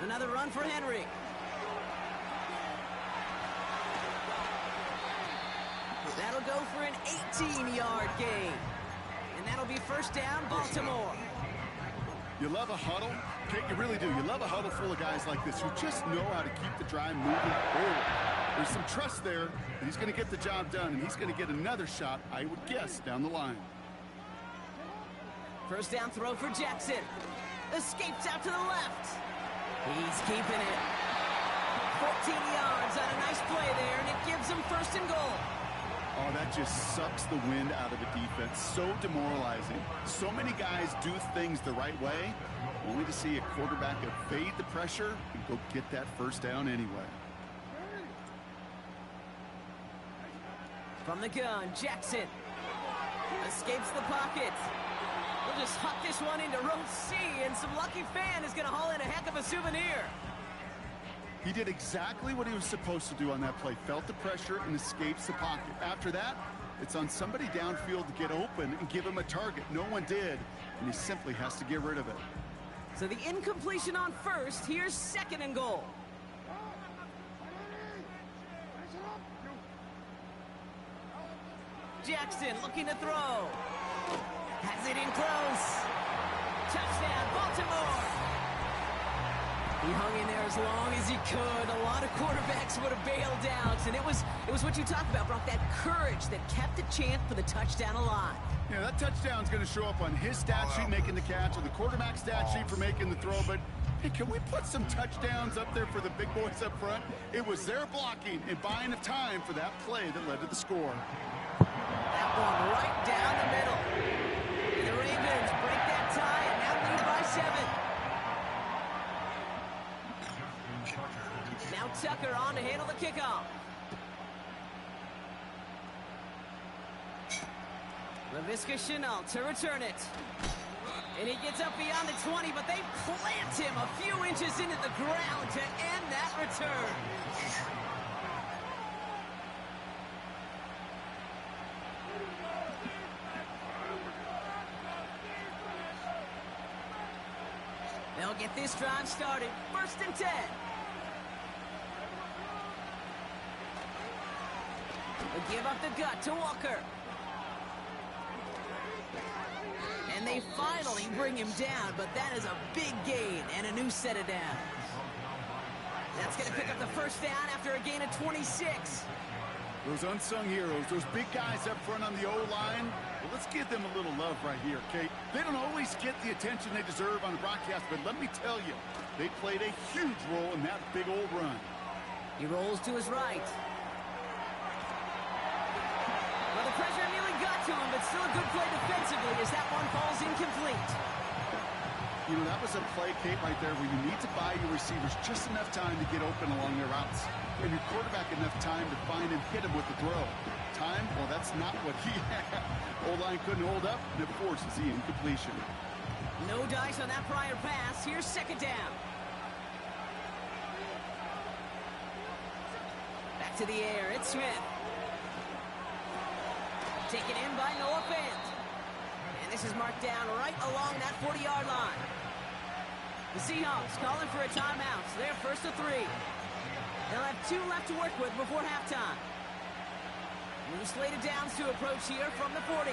Another run for Henry. That'll go for an 18-yard gain. And that'll be first down, Baltimore. You love a huddle? Okay, you really do. You love a huddle full of guys like this who just know how to keep the drive moving forward. There's some trust there that he's going to get the job done, and he's going to get another shot, I would guess, down the line. First down throw for Jackson. Escapes out to the left. He's keeping it. 14 yards on a nice play there, and it gives him first and goal. Oh, that just sucks the wind out of a defense. So demoralizing. So many guys do things the right way, only to see a quarterback evade the pressure and go get that first down anyway. From the gun, Jackson escapes the pocket. We'll just huck this one into row C, and some lucky fan is going to haul in a heck of a souvenir. He did exactly what he was supposed to do on that play. Felt the pressure and escapes the pocket. After that, it's on somebody downfield to get open and give him a target. No one did, and he simply has to get rid of it. So the incompletion on first. Here's second and goal. Jackson looking to throw. Has it in close. Touchdown, Baltimore. He hung in there as long as he could. A lot of quarterbacks would have bailed out. And it was what you talked about, Brock, that courage that kept the chance for the touchdown alive. Yeah, that touchdown's going to show up on his stat sheet making the catch, or the quarterback stat sheet for making the throw. But, hey, can we put some touchdowns up there for the big boys up front? It was their blocking and buying of time for that play that led to the score. That one right down the middle. And the Ravens break that tie and now lead by 7. Now Tucker on to handle the kickoff. Laviska Shenault to return it. And he gets up beyond the 20, but they plant him a few inches into the ground to end that return. They'll get this drive started. First and 10. They'll give up the gut to Walker. And they finally bring him down, but that is a big gain and a new set of downs. That's going to pick up the first down after a gain of 26. Those unsung heroes, those big guys up front on the O-line, well, let's give them a little love right here, Kate. They don't always get the attention they deserve on the broadcast, but let me tell you, they played a huge role in that big old run. He rolls to his right. Well, the pressure nearly got to him, but still a good play defensively as that one falls incomplete. You know, that was a play, Kate, right there where you need to buy your receivers just enough time to get open along their routes. And your quarterback enough time to find and hit him with the throw. Time? Well, that's not what he had. O-line couldn't hold up, and it forces the incompletion. No dice on that prior pass. Here's second down. Back to the air. It's Smith. Taken in by Noah Fant. And this is marked down right along that 40-yard line. The Seahawks calling for a timeout, so they're first to 3. They'll have 2 left to work with before halftime. New slated downs to approach here from the 40.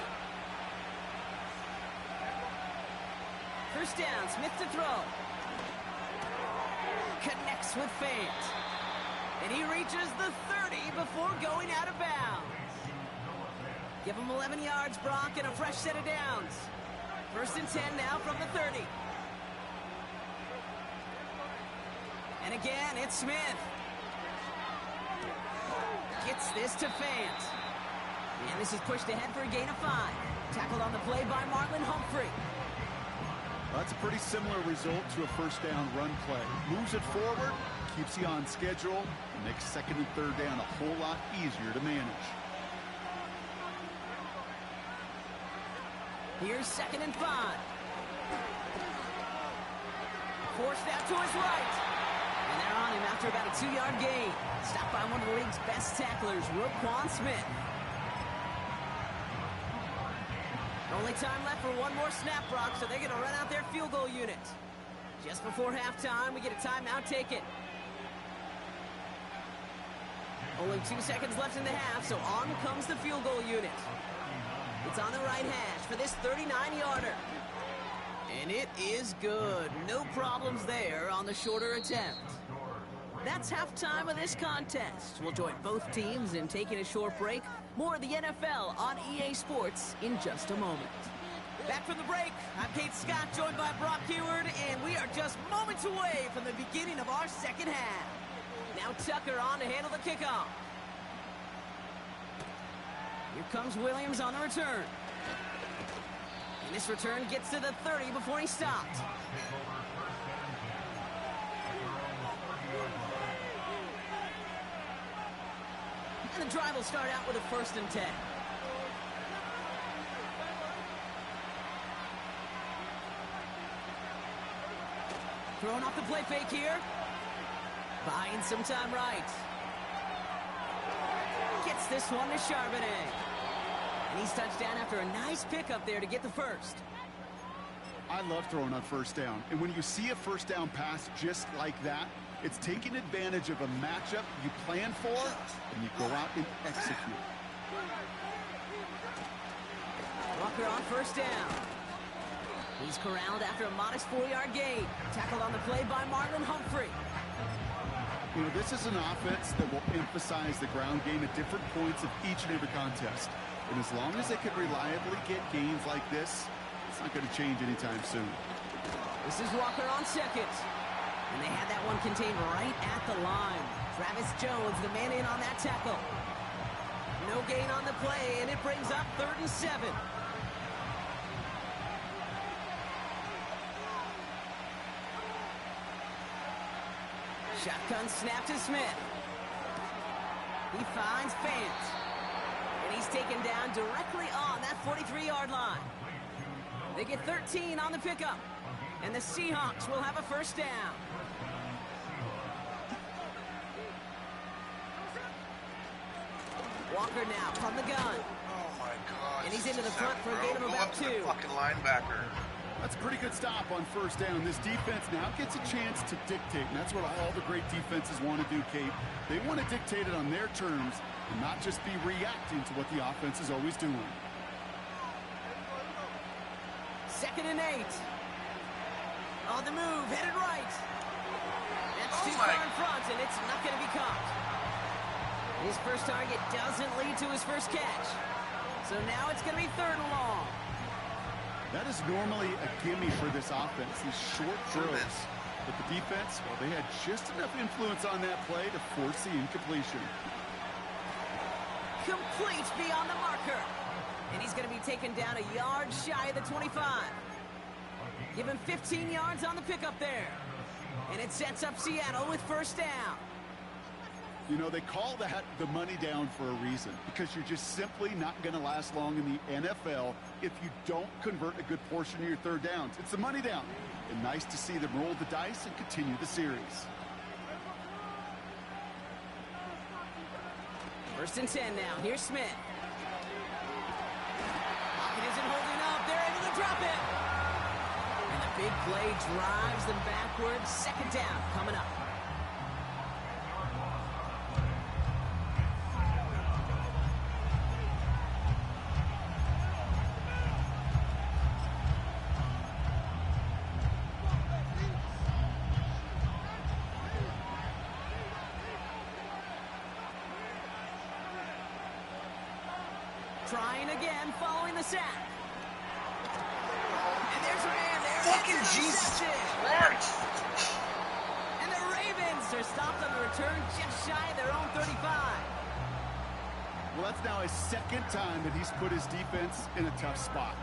First down, Smith to throw. Connects with Fant. And he reaches the 30 before going out of bounds. Give him 11 yards, Brock, and a fresh set of downs. First and 10 now from the 30. And again, it's Smith. Gets this to Fant. And this is pushed ahead for a gain of 5. Tackled on the play by Marlon Humphrey. Well, that's a pretty similar result to a first down run play. Moves it forward, keeps you on schedule, and makes second and third down a whole lot easier to manage. Here's second and 5. Forced out to his right. And they're on him after about a 2-yard gain. Stopped by one of the league's best tacklers, Roquan Smith. Only time left for one more snap, Brock, so they're going to run out their field goal unit. Just before halftime, we get a timeout taken. Only 2 seconds left in the half, so on comes the field goal unit. It's on the right hash for this 39-yarder. And it is good. No problems there on the shorter attempt. That's halftime of this contest. We'll join both teams in taking a short break. More of the NFL on EA Sports in just a moment. Back from the break, I'm Kate Scott, joined by Brock Heward, and we are just moments away from the beginning of our second half. Now Tucker on to handle the kickoff. Here comes Williams on the return. And this return gets to the 30 before he stopped. And the drive will start out with a first and 10. Throwing off the play fake here. Buying some time right. Gets this one to Charbonnet. And he's touched down after a nice pickup there to get the first. I love throwing on first down. And when you see a first down pass just like that, it's taking advantage of a matchup you plan for, and you go out and execute. Walker on first down. He's corralled after a modest 4-yard gain. Tackled on the play by Marlon Humphrey. You know, this is an offense that will emphasize the ground game at different points of each and every contest. And as long as they can reliably get gains like this, it's not going to change anytime soon. This is Walker on second. And they had that one contained right at the line. Travis Jones, the man in on that tackle. No gain on the play, and it brings up 3rd and 7. Shotgun snap to Smith. He finds Fant. And he's taken down directly on that 43-yard line. They get 13 on the pickup. And the Seahawks will have a first down. Walker now from the gun. Oh my God! And he's into the front for a gain of about 2. Fucking linebacker. That's a pretty good stop on first down. This defense now gets a chance to dictate, and that's what all the great defenses want to do, Kate. They want to dictate it on their terms and not just be reacting to what the offense is always doing. 2nd and 8. On the move, headed right. That's too far in front, and it's not going to be caught. His first target doesn't lead to his first catch. So now it's going to be 3rd and long. That is normally a gimme for this offense, these short throws. But the defense, well, they had just enough influence on that play to force the incompletion. Complete beyond the marker. And he's going to be taken down a yard shy of the 25. Give him 15 yards on the pickup there. And it sets up Seattle with 1st down. You know, they call that the money down for a reason, because you're just simply not going to last long in the NFL if you don't convert a good portion of your 3rd downs. It's the money down. And nice to see them roll the dice and continue the series. 1st and 10 now. Here's Smith. Pocket isn't holding up. They're able to drop it. And the big play drives them backwards. 2nd down coming up. Trying again, following the sack. And there's Rand. Fucking Jesus Christ! And the Ravens are stopped on the return just shy of their own 35. Well, that's now his 2nd time that he's put his defense in a tough spot.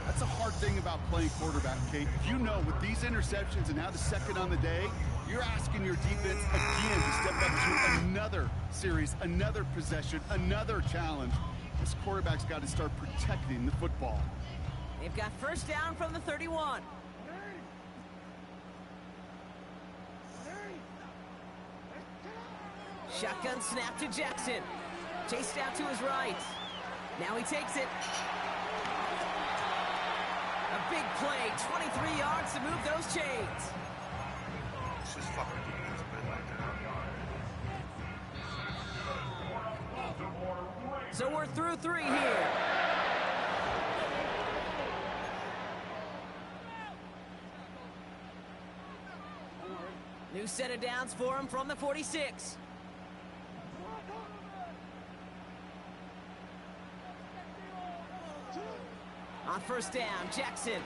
That's a hard thing about playing quarterback, Kate. You know, with these interceptions and now the 2nd on the day, you're asking your defense again to step up to another series, another possession, another challenge. This quarterback's got to start protecting the football. They've got 1st down from the 31. Shotgun snap to Jackson. Chased out to his right. Now he takes it. A big play, 23 yards to move those chains. It's just fucking defense play like that. So we're through 3 here. New set of downs for him from the 46. On 1st down, Jackson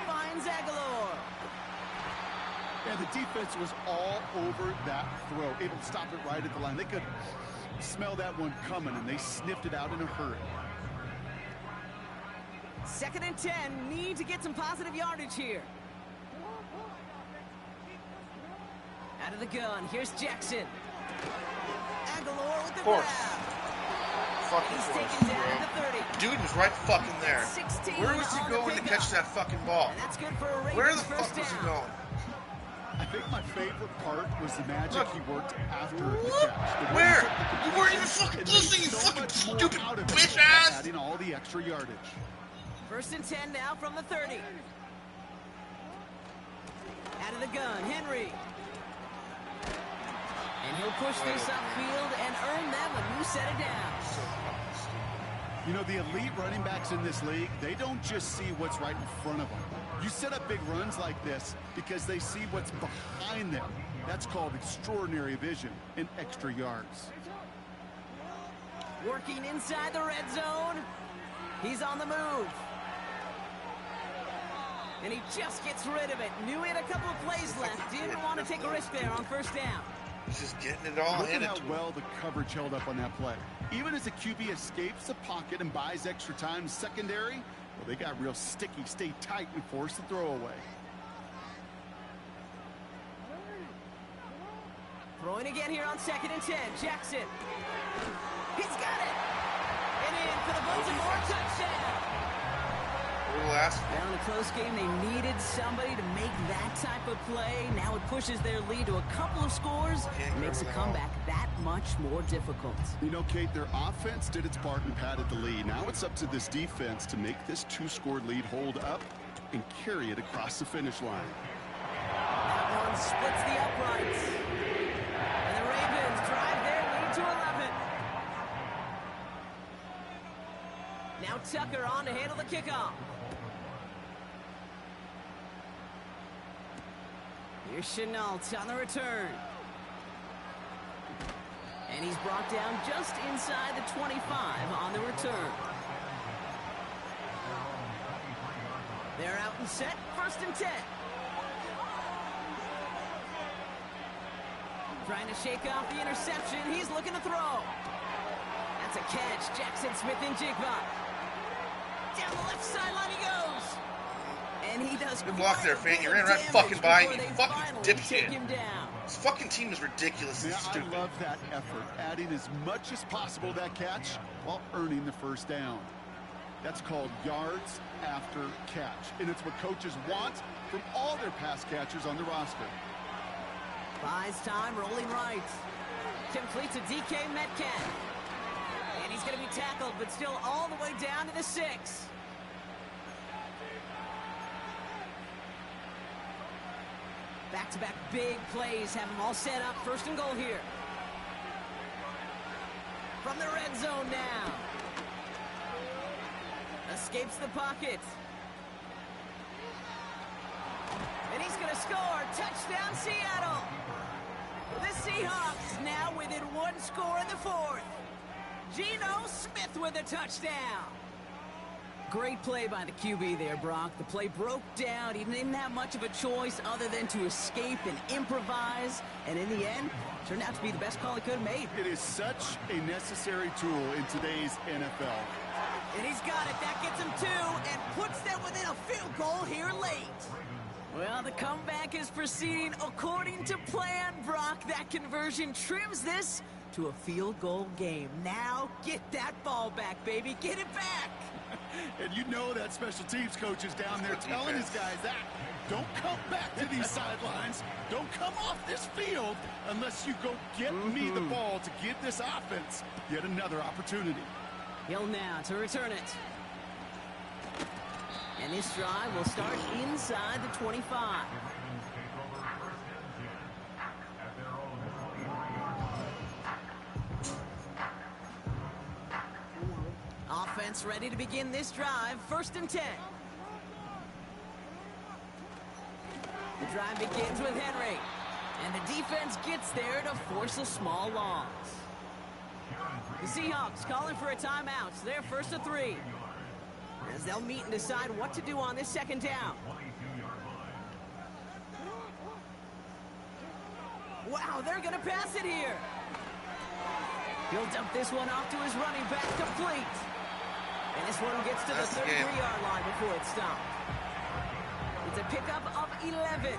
finds Aguilar. Yeah, the defense was all over that throw, able to stop it right at the line. They could smell that one coming, and they sniffed it out in a hurry. 2nd and 10, need to get some positive yardage here. Out of the gun, here's Jackson. Aguilar with the grab. Fucking He's course, taken down bro. at the 30. Dude was right fucking there. 16 Where was he on going the to catch that fucking ball? And that's good for a Ravens Where the first fuck was he down. going? I think my favorite part was the magic Look. he worked after the What? catch. The Where? way he took the You weren't even position fucking and listening, made you so fucking much more stupid out of it, bitch ass! adding all the extra yardage. 1st and 10 now from the 30. Out of the gun, Henry. And he'll push this upfield and earn them a new set of downs. You know, the elite running backs in this league, they don't just see what's right in front of them. You set up big runs like this because they see what's behind them. That's called extraordinary vision and extra yards. Working inside the red zone. He's on the move. And he just gets rid of it. Knew he had a couple of plays left. Didn't want to take a risk there on 1st down. He's just getting it all Look at handed how to him. well the coverage held up on that play. Even as the QB escapes the pocket and buys extra time secondary, well, they got real sticky, stay tight, and force the throw away. Throwing again here on 2nd and 10. Jackson. He's got it. And in for the Baltimore touchdown. Down a close game, they needed somebody to make that type of play. Now it pushes their lead to a couple of scores. Makes a comeback that much more difficult. You know, Kate, their offense did its part and padded the lead. Now it's up to this defense to make this 2-score lead hold up and carry it across the finish line. That one splits the uprights. And the Ravens drive their lead to 11. Now Tucker on to handle the kickoff. Here's Chenault on the return. And he's brought down just inside the 25 on the return. They're out and set, 1st and 10. Trying to shake off the interception. He's looking to throw. That's a catch. Jackson Smith-Njigba. Down the left sideline he goes. And he does. Good block there, Fang. You ran right fucking by me. Fucking dipshit. This fucking team is ridiculous and stupid. I love that effort, adding as much as possible to that catch while earning the 1st down. That's called yards after catch, and it's what coaches want from all their pass catchers on the roster. Buys time, rolling right. Completes a DK Metcalf. And he's going to be tackled, but still all the way down to the 6. Back-to-back big plays have them all set up. 1st and goal here. From the red zone now. Escapes the pocket. And he's going to score. Touchdown, Seattle. The Seahawks now within 1 score in the 4th. Geno Smith with a touchdown. Great play by the QB there, Brock. The play broke down. He didn't have much of a choice other than to escape and improvise. And in the end, turned out to be the best call he could have made. It is such a necessary tool in today's NFL. And he's got it. That gets him 2 and puts them within a field goal here late. Well, the comeback is proceeding according to plan, Brock. That conversion trims this to a field goal game. Now get that ball back, baby. Get it back. And you know that special teams coach is down there telling his guys that. Don't come back to these sidelines. Don't come off this field unless you go get me the ball to give this offense yet another opportunity. Hill now to return it. And this drive will start inside the 25. Offense ready to begin this drive. 1st and 10. The drive begins with Henry. And the defense gets there to force a small loss. The Seahawks calling for a timeout. So they're 1st and 3. As they'll meet and decide what to do on this 2nd down. Wow, they're going to pass it here. He'll dump this one off to his running back, complete. And this one gets to the 33-yard line before it's stopped. It's a pickup of 11.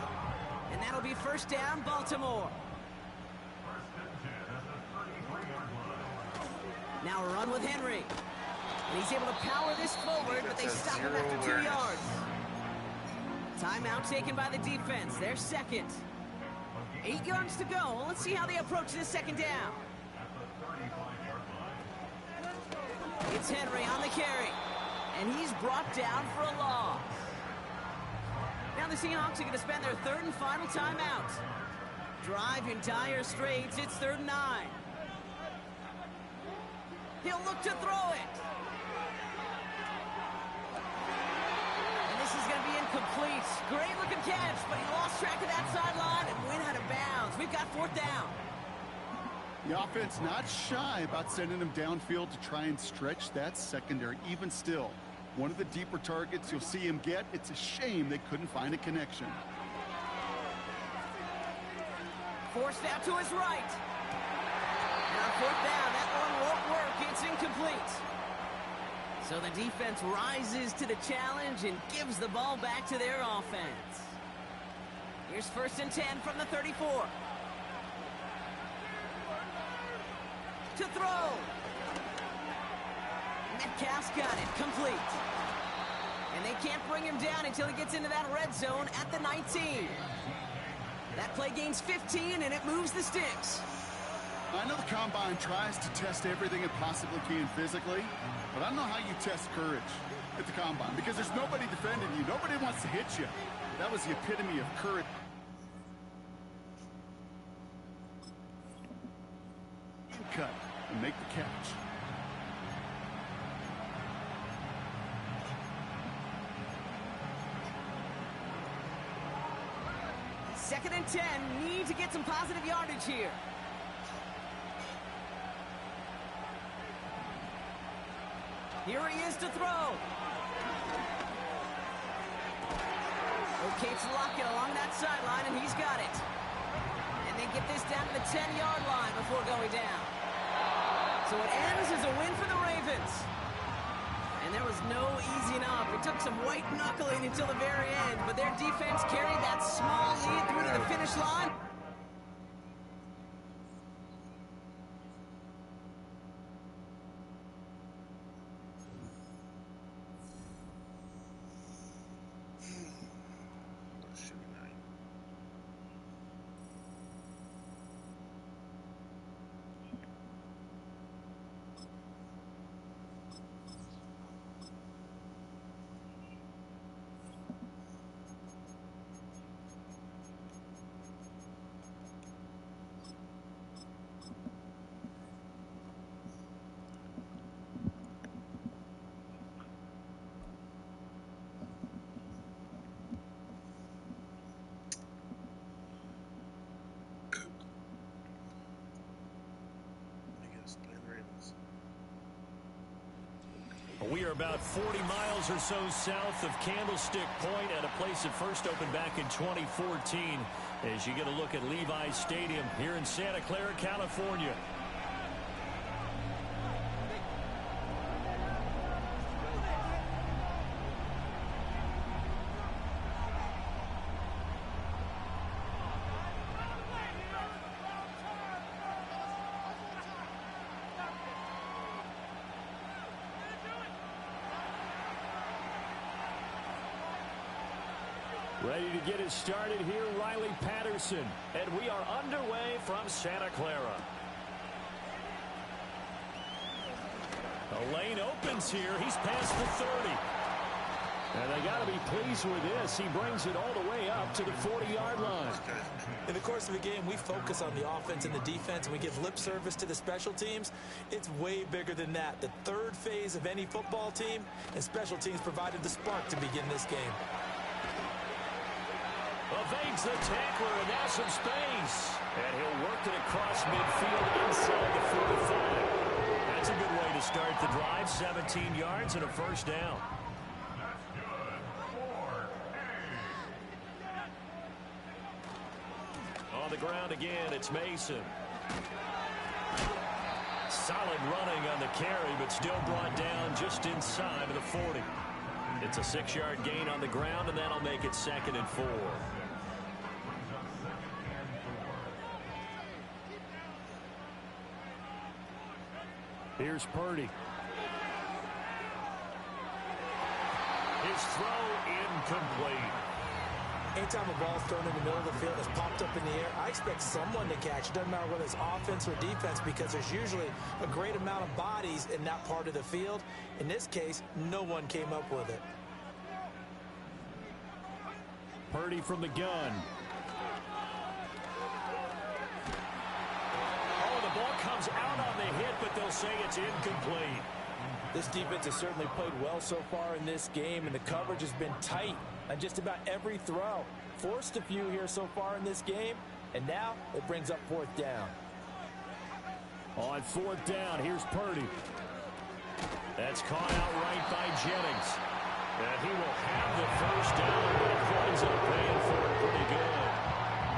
And that'll be 1st down, Baltimore. Now a run with Henry. And he's able to power this forward, but they stop him after 2 yards. Timeout taken by the defense. Their 2nd. 8 yards to go. Let's see how they approach this 2nd down. It's Henry on the carry. And he's brought down for a loss. Now the Seahawks are going to spend their 3rd and final timeout. Drive in dire straits. It's 3rd and 9. He'll look to throw it. And this is going to be incomplete. Great looking catch, but he lost track of that sideline and went out of bounds. We've got 4th down. The offense not shy about sending them downfield to try and stretch that secondary. Even still, one of the deeper targets you'll see him get. It's a shame they couldn't find a connection. Forced out to his right. And on 4th down, that one won't work. It's incomplete. So the defense rises to the challenge and gives the ball back to their offense. Here's 1st and 10 from the 34. To throw. Metcalf's got it. Complete. And they can't bring him down until he gets into that red zone at the 19. That play gains 15, and it moves the sticks. I know the Combine tries to test everything it possibly can physically, but I don't know how you test courage at the Combine because there's nobody defending you. Nobody wants to hit you. That was the epitome of courage. Cut and make the catch. Second and 10. Need to get some positive yardage here. Here he is to throw. Locates Lockett along that sideline, and he's got it. And they get this down to the 10-yard line before going down. So it ends as a win for the Ravens. And there was no easing up. It took some white knuckling until the very end, but their defense carried that small lead through to the finish line. We are about 40 miles or so south of Candlestick Point at a place that first opened back in 2014 as you get a look at Levi's Stadium here in Santa Clara, California. Ready to get it started here, Riley Patterson. And we are underway from Santa Clara. The lane opens here. He's past the 30. And they got to be pleased with this. He brings it all the way up to the 40-yard line. In the course of a game, we focus on the offense and the defense, and we give lip service to the special teams. It's way bigger than that. The third phase of any football team, and special teams provided the spark to begin this game. Evades the tackler, and now some space. And he'll work it across midfield inside the 45. That's a good way to start the drive. 17 yards and a first down. On the ground again, it's Mason. Solid running on the carry, but still brought down just inside of the 40. It's a 6-yard gain on the ground, and that'll make it 2nd and 4. Here's Purdy. His throw incomplete. Anytime a ball's thrown in the middle of the field, it's popped up in the air, I expect someone to catch. It doesn't matter whether it's offense or defense, because there's usually a great amount of bodies in that part of the field. In this case, no one came up with it. Purdy from the gun. Oh, the ball comes out on the hit, but they'll say it's incomplete. This defense has certainly played well so far in this game, and the coverage has been tight on just about every throw. Forced a few here so far in this game, and now it brings up 4th down. On 4th down, here's Purdy. That's caught out right by Jennings. And he will have the first down, but it winds up paying for it pretty good.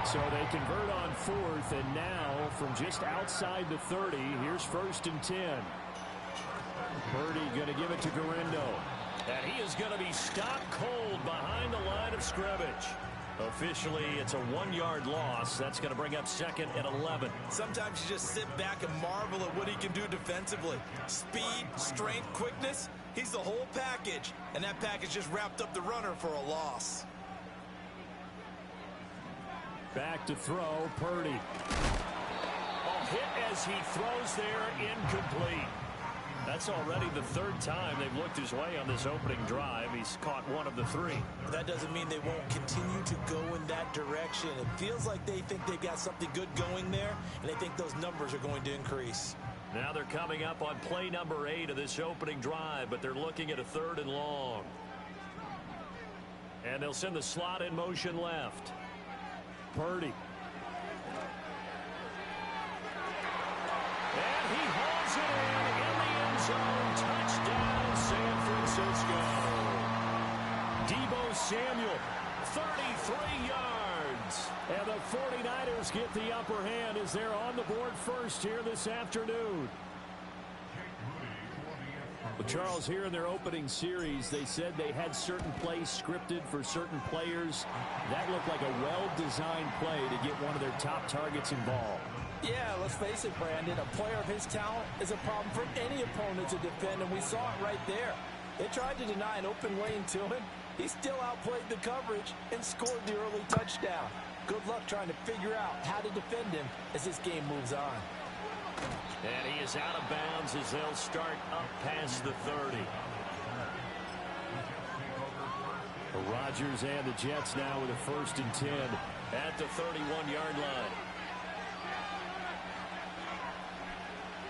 So they convert on 4th, and now from just outside the 30, here's 1st and 10. Purdy going to give it to Garendo. And he is going to be stopped cold behind the line of scrimmage. Officially, it's a 1-yard loss. That's going to bring up 2nd and 11. Sometimes you just sit back and marvel at what he can do defensively. Speed, strength, quickness. He's the whole package. And that package just wrapped up the runner for a loss. Back to throw, Purdy. Oh, hit as he throws there, incomplete. That's already the 3rd time they've looked his way on this opening drive. He's caught 1 of the 3. That doesn't mean they won't continue to go in that direction. It feels like they think they've got something good going there, and they think those numbers are going to increase. Now they're coming up on play number 8 of this opening drive, but they're looking at a 3rd and long. And they'll send the slot in motion left. Purdy. And he hauls it in the end zone. Touchdown, 49ers get the upper hand as they're on the board first here this afternoon. Well, Charles, here in their opening series, they said they had certain plays scripted for certain players. That looked like a well-designed play to get one of their top targets involved. Yeah, let's face it, Brandon. A player of his talent is a problem for any opponent to defend, and we saw it right there. They tried to deny an open lane to him. He still outplayed the coverage and scored the early touchdown. Good luck trying to figure out how to defend him as this game moves on. And he is out of bounds as they'll start up past the 30. The Rodgers and the Jets now with a 1st and 10 at the 31-yard line.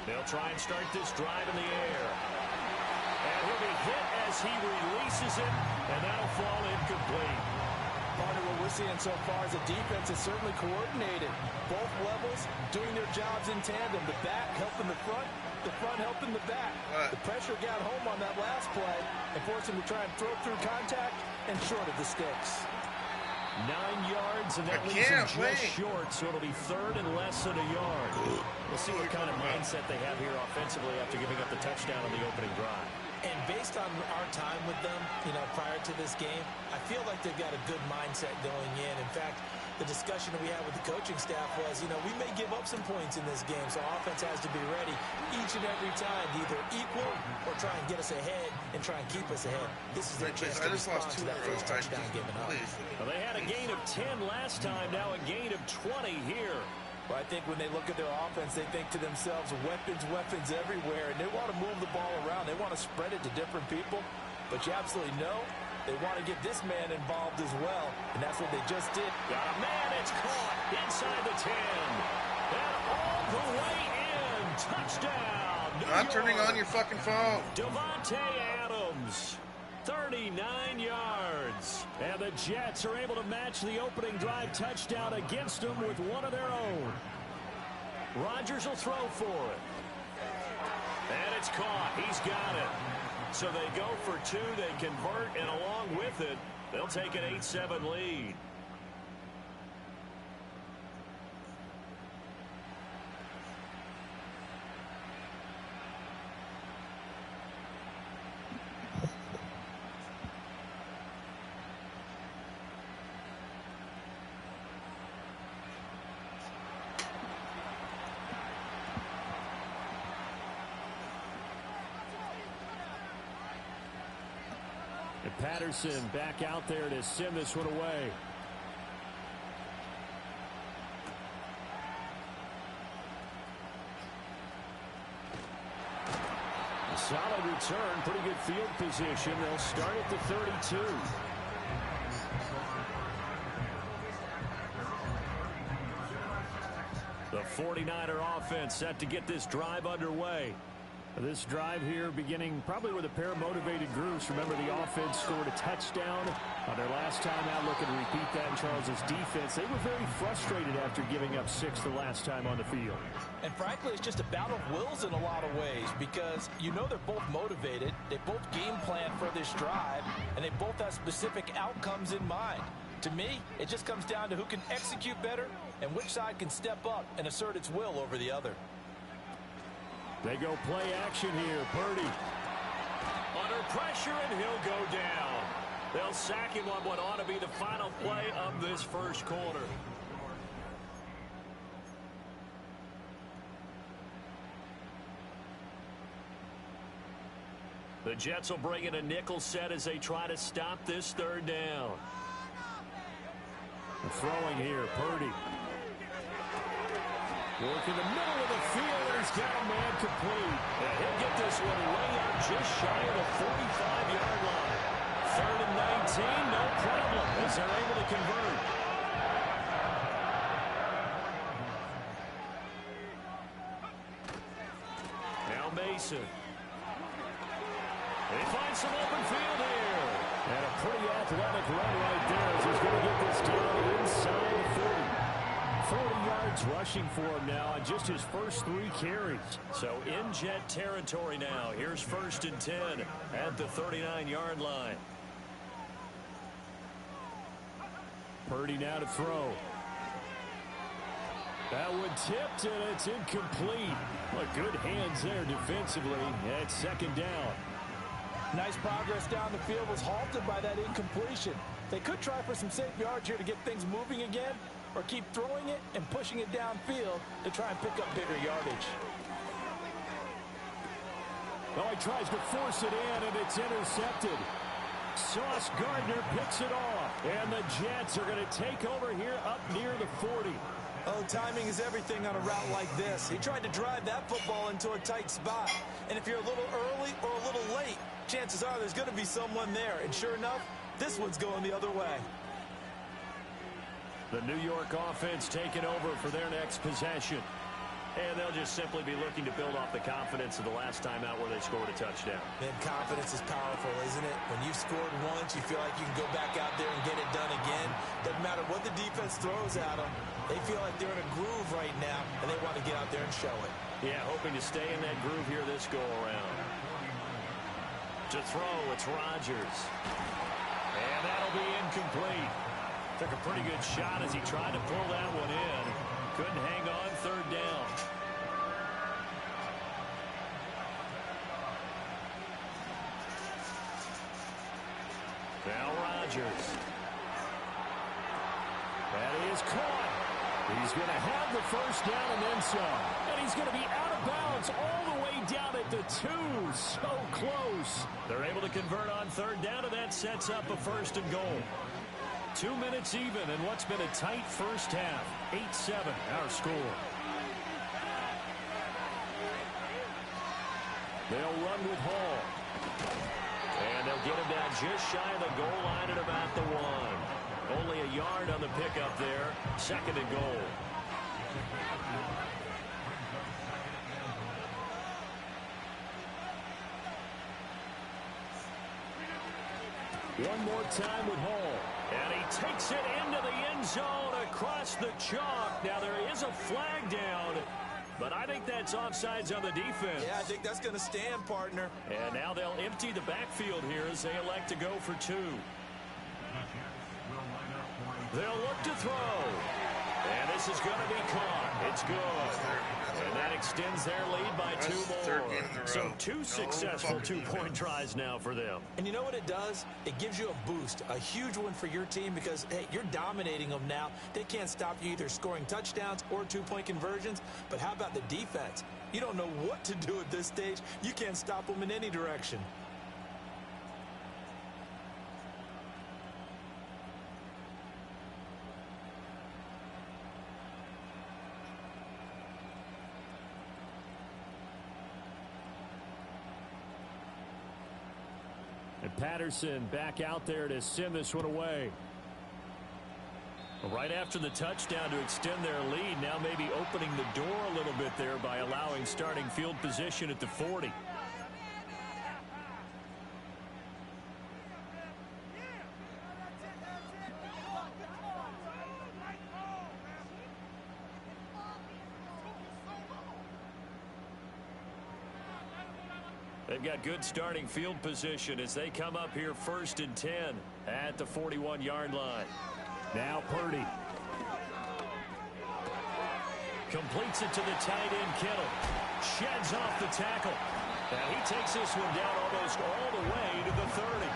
They'll try and start this drive in the air. And he'll be hit as he releases it, and that'll fall incomplete. Part of what we're seeing so far is the defense is certainly coordinated. Both levels doing their jobs in tandem. The back helping the front helping the back. The pressure got home on that last play and forced him to try and throw through contact and short of the sticks. 9 yards, and that leaves him just short, so it'll be 3rd and less than a yard. We'll see what kind of mindset they have here offensively after giving up the touchdown on the opening drive. And based on our time with them, prior to this game, I feel like they've got a good mindset going in. In fact, the discussion that we had with the coaching staff was, we may give up some points in this game, so offense has to be ready each and every time to either equal or try and get us ahead and try and keep us ahead. This is their chance to respond to that first touchdown given up. Well, they had a gain of 10 last time, now a gain of 20 here. Well, I think when they look at their offense, they think to themselves, weapons everywhere, and they want to move the ball around. They want to spread it to different people, but you absolutely know they want to get this man involved as well, and that's what they just did. Got a man, it's caught inside the 10, and all the way in. Touchdown, New York. Not turning on your fucking phone. Devontae Adams. 39 yards. And the Jets are able to match the opening drive touchdown against them with one of their own. Rodgers will throw for it. And it's caught. He's got it. So they go for 2. They convert, and along with it, they'll take an 8-7 lead. Patterson back out there to send this one away. A solid return, pretty good field position. They'll start at the 32. The 49er offense set to get this drive underway. This drive here beginning probably with a pair of motivated groups. Remember, the offense scored a touchdown on their last time out. Looking to repeat that in Charles's defense. They were very frustrated after giving up 6 the last time on the field. And frankly, it's just a battle of wills in a lot of ways because they're both motivated. They both game plan for this drive, and they both have specific outcomes in mind. To me, it just comes down to who can execute better and which side can step up and assert its will over the other. They go play action here. Purdy under pressure, and he'll go down. They'll sack him on what ought to be the final play of this first quarter. The Jets will bring in a nickel set as they try to stop this 3rd down. Throwing here, Purdy. Work in the middle of the field, and he's got a man complete. And he'll get this one way out just shy of the 45-yard line. 3rd and 19, no problem, as they're able to convert. Now Mason. They find some open field here. And a pretty athletic run right there as he's going to get this down inside the 40. 40 yards rushing for him now on just his first 3 carries. So in Jet territory now. Here's 1st and 10 at the 39-yard line. Purdy now to throw. That one tipped, and it's incomplete. Well, good hands there defensively. It's second down. Nice progress down the field was halted by that incompletion. They could try for some safe yards here to get things moving again, or keep throwing it and pushing it downfield to try and pick up bigger yardage. Oh, he tries to force it in, and it's intercepted. Sauce Gardner picks it off, and the Jets are going to take over here up near the 40. Oh, timing is everything on a route like this. He tried to drive that football into a tight spot. And if you're a little early or a little late, chances are there's going to be someone there. And sure enough, this one's going the other way. The New York offense taking over for their next possession. And they'll just simply be looking to build off the confidence of the last time out where they scored a touchdown. Man, confidence is powerful, isn't it? When you've scored once, you feel like you can go back out there and get it done again. Doesn't matter what the defense throws at them. They feel like they're in a groove right now, and they want to get out there and show it. Yeah, hoping to stay in that groove here this go-around. To throw, it's Rodgers. And that'll be incomplete. Took a pretty good shot as he tried to pull that one in. Couldn't hang on, third down. Now Rodgers. That is caught. He's going to have the first down and then some. And he's going to be out of bounds all the way down at the 2. So close. They're able to convert on third down, and that sets up a first and goal. 2 minutes even in what's been a tight first half. 8-7 our score. They'll run with Hall. And they'll get him down just shy of the goal line at about the 1. Only a yard on the pickup there. Second and goal. One more time with Hall. And he takes it into the end zone across the chalk. Now there is a flag down, but I think that's offsides on the defense. Yeah, I think that's going to stand, partner. And now they'll empty the backfield here as they elect to go for 2. They'll look to throw. And this is going to be caught. It's good. And that extends their lead by 2 more. So 2 successful two-point tries now for them. And you know what it does? It gives you a boost, a huge one for your team because, hey, you're dominating them now. They can't stop you either scoring touchdowns or 2-point conversions. But how about the defense? You don't know what to do at this stage. You can't stop them in any direction. And Patterson back out there to send this one away. Right after the touchdown to extend their lead, now maybe opening the door a little bit there by allowing starting field position at the 40. They've got good starting field position as they come up here 1st and 10 at the 41-yard line. Now Purdy. Completes it to the tight end, Kittle. Sheds off the tackle. Now he takes this one down almost all the way to the 30.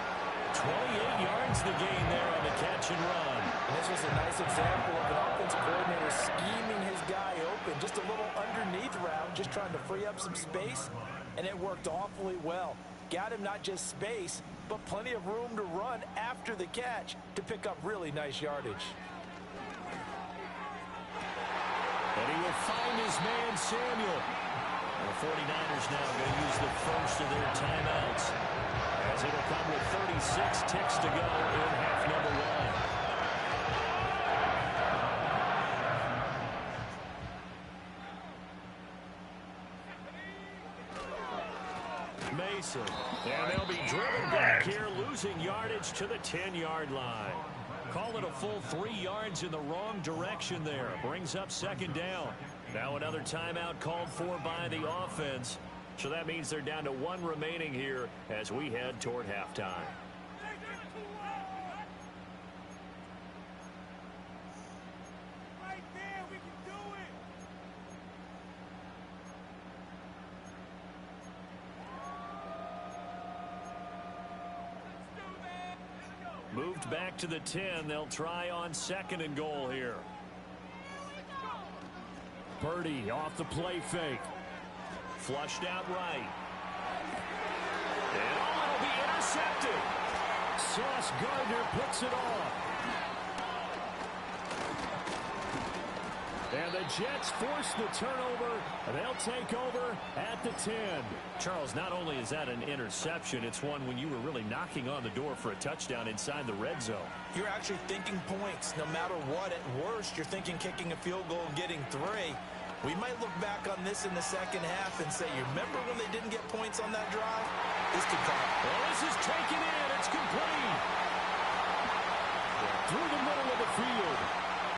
28 yards the gain there on the catch and run. And this was a nice example of an offensive coordinator scheming his guy open. Just a little underneath route, just trying to free up some space. And it worked awfully well. Got him not just space, but plenty of room to run after the catch to pick up really nice yardage. And he will find his man, Samuel. The 49ers now going to use the first of their timeouts, as it'll come with 36 ticks to go in half number 1. Mason. And they'll be driven back here, losing yardage to the 10-yard line. Call it a full 3 yards in the wrong direction there. Brings up second down. Now another timeout called for by the offense. So that means they're down to 1 remaining here as we head toward halftime. Moved back to the 10. They'll try on 2nd and goal here. Purdy off the play fake. Flushed out right. And it'll be intercepted. Sauce Gardner picks it off. And the Jets force the turnover. And they'll take over at the 10. Charles, not only is that an interception, it's one when you were really knocking on the door for a touchdown inside the red zone. You're actually thinking points. No matter what, at worst, you're thinking kicking a field goal and getting 3. We might look back on this in the second half and say, you remember when they didn't get points on that drive? This could come. Well, this is taken in. It's complete. Through the middle of the field.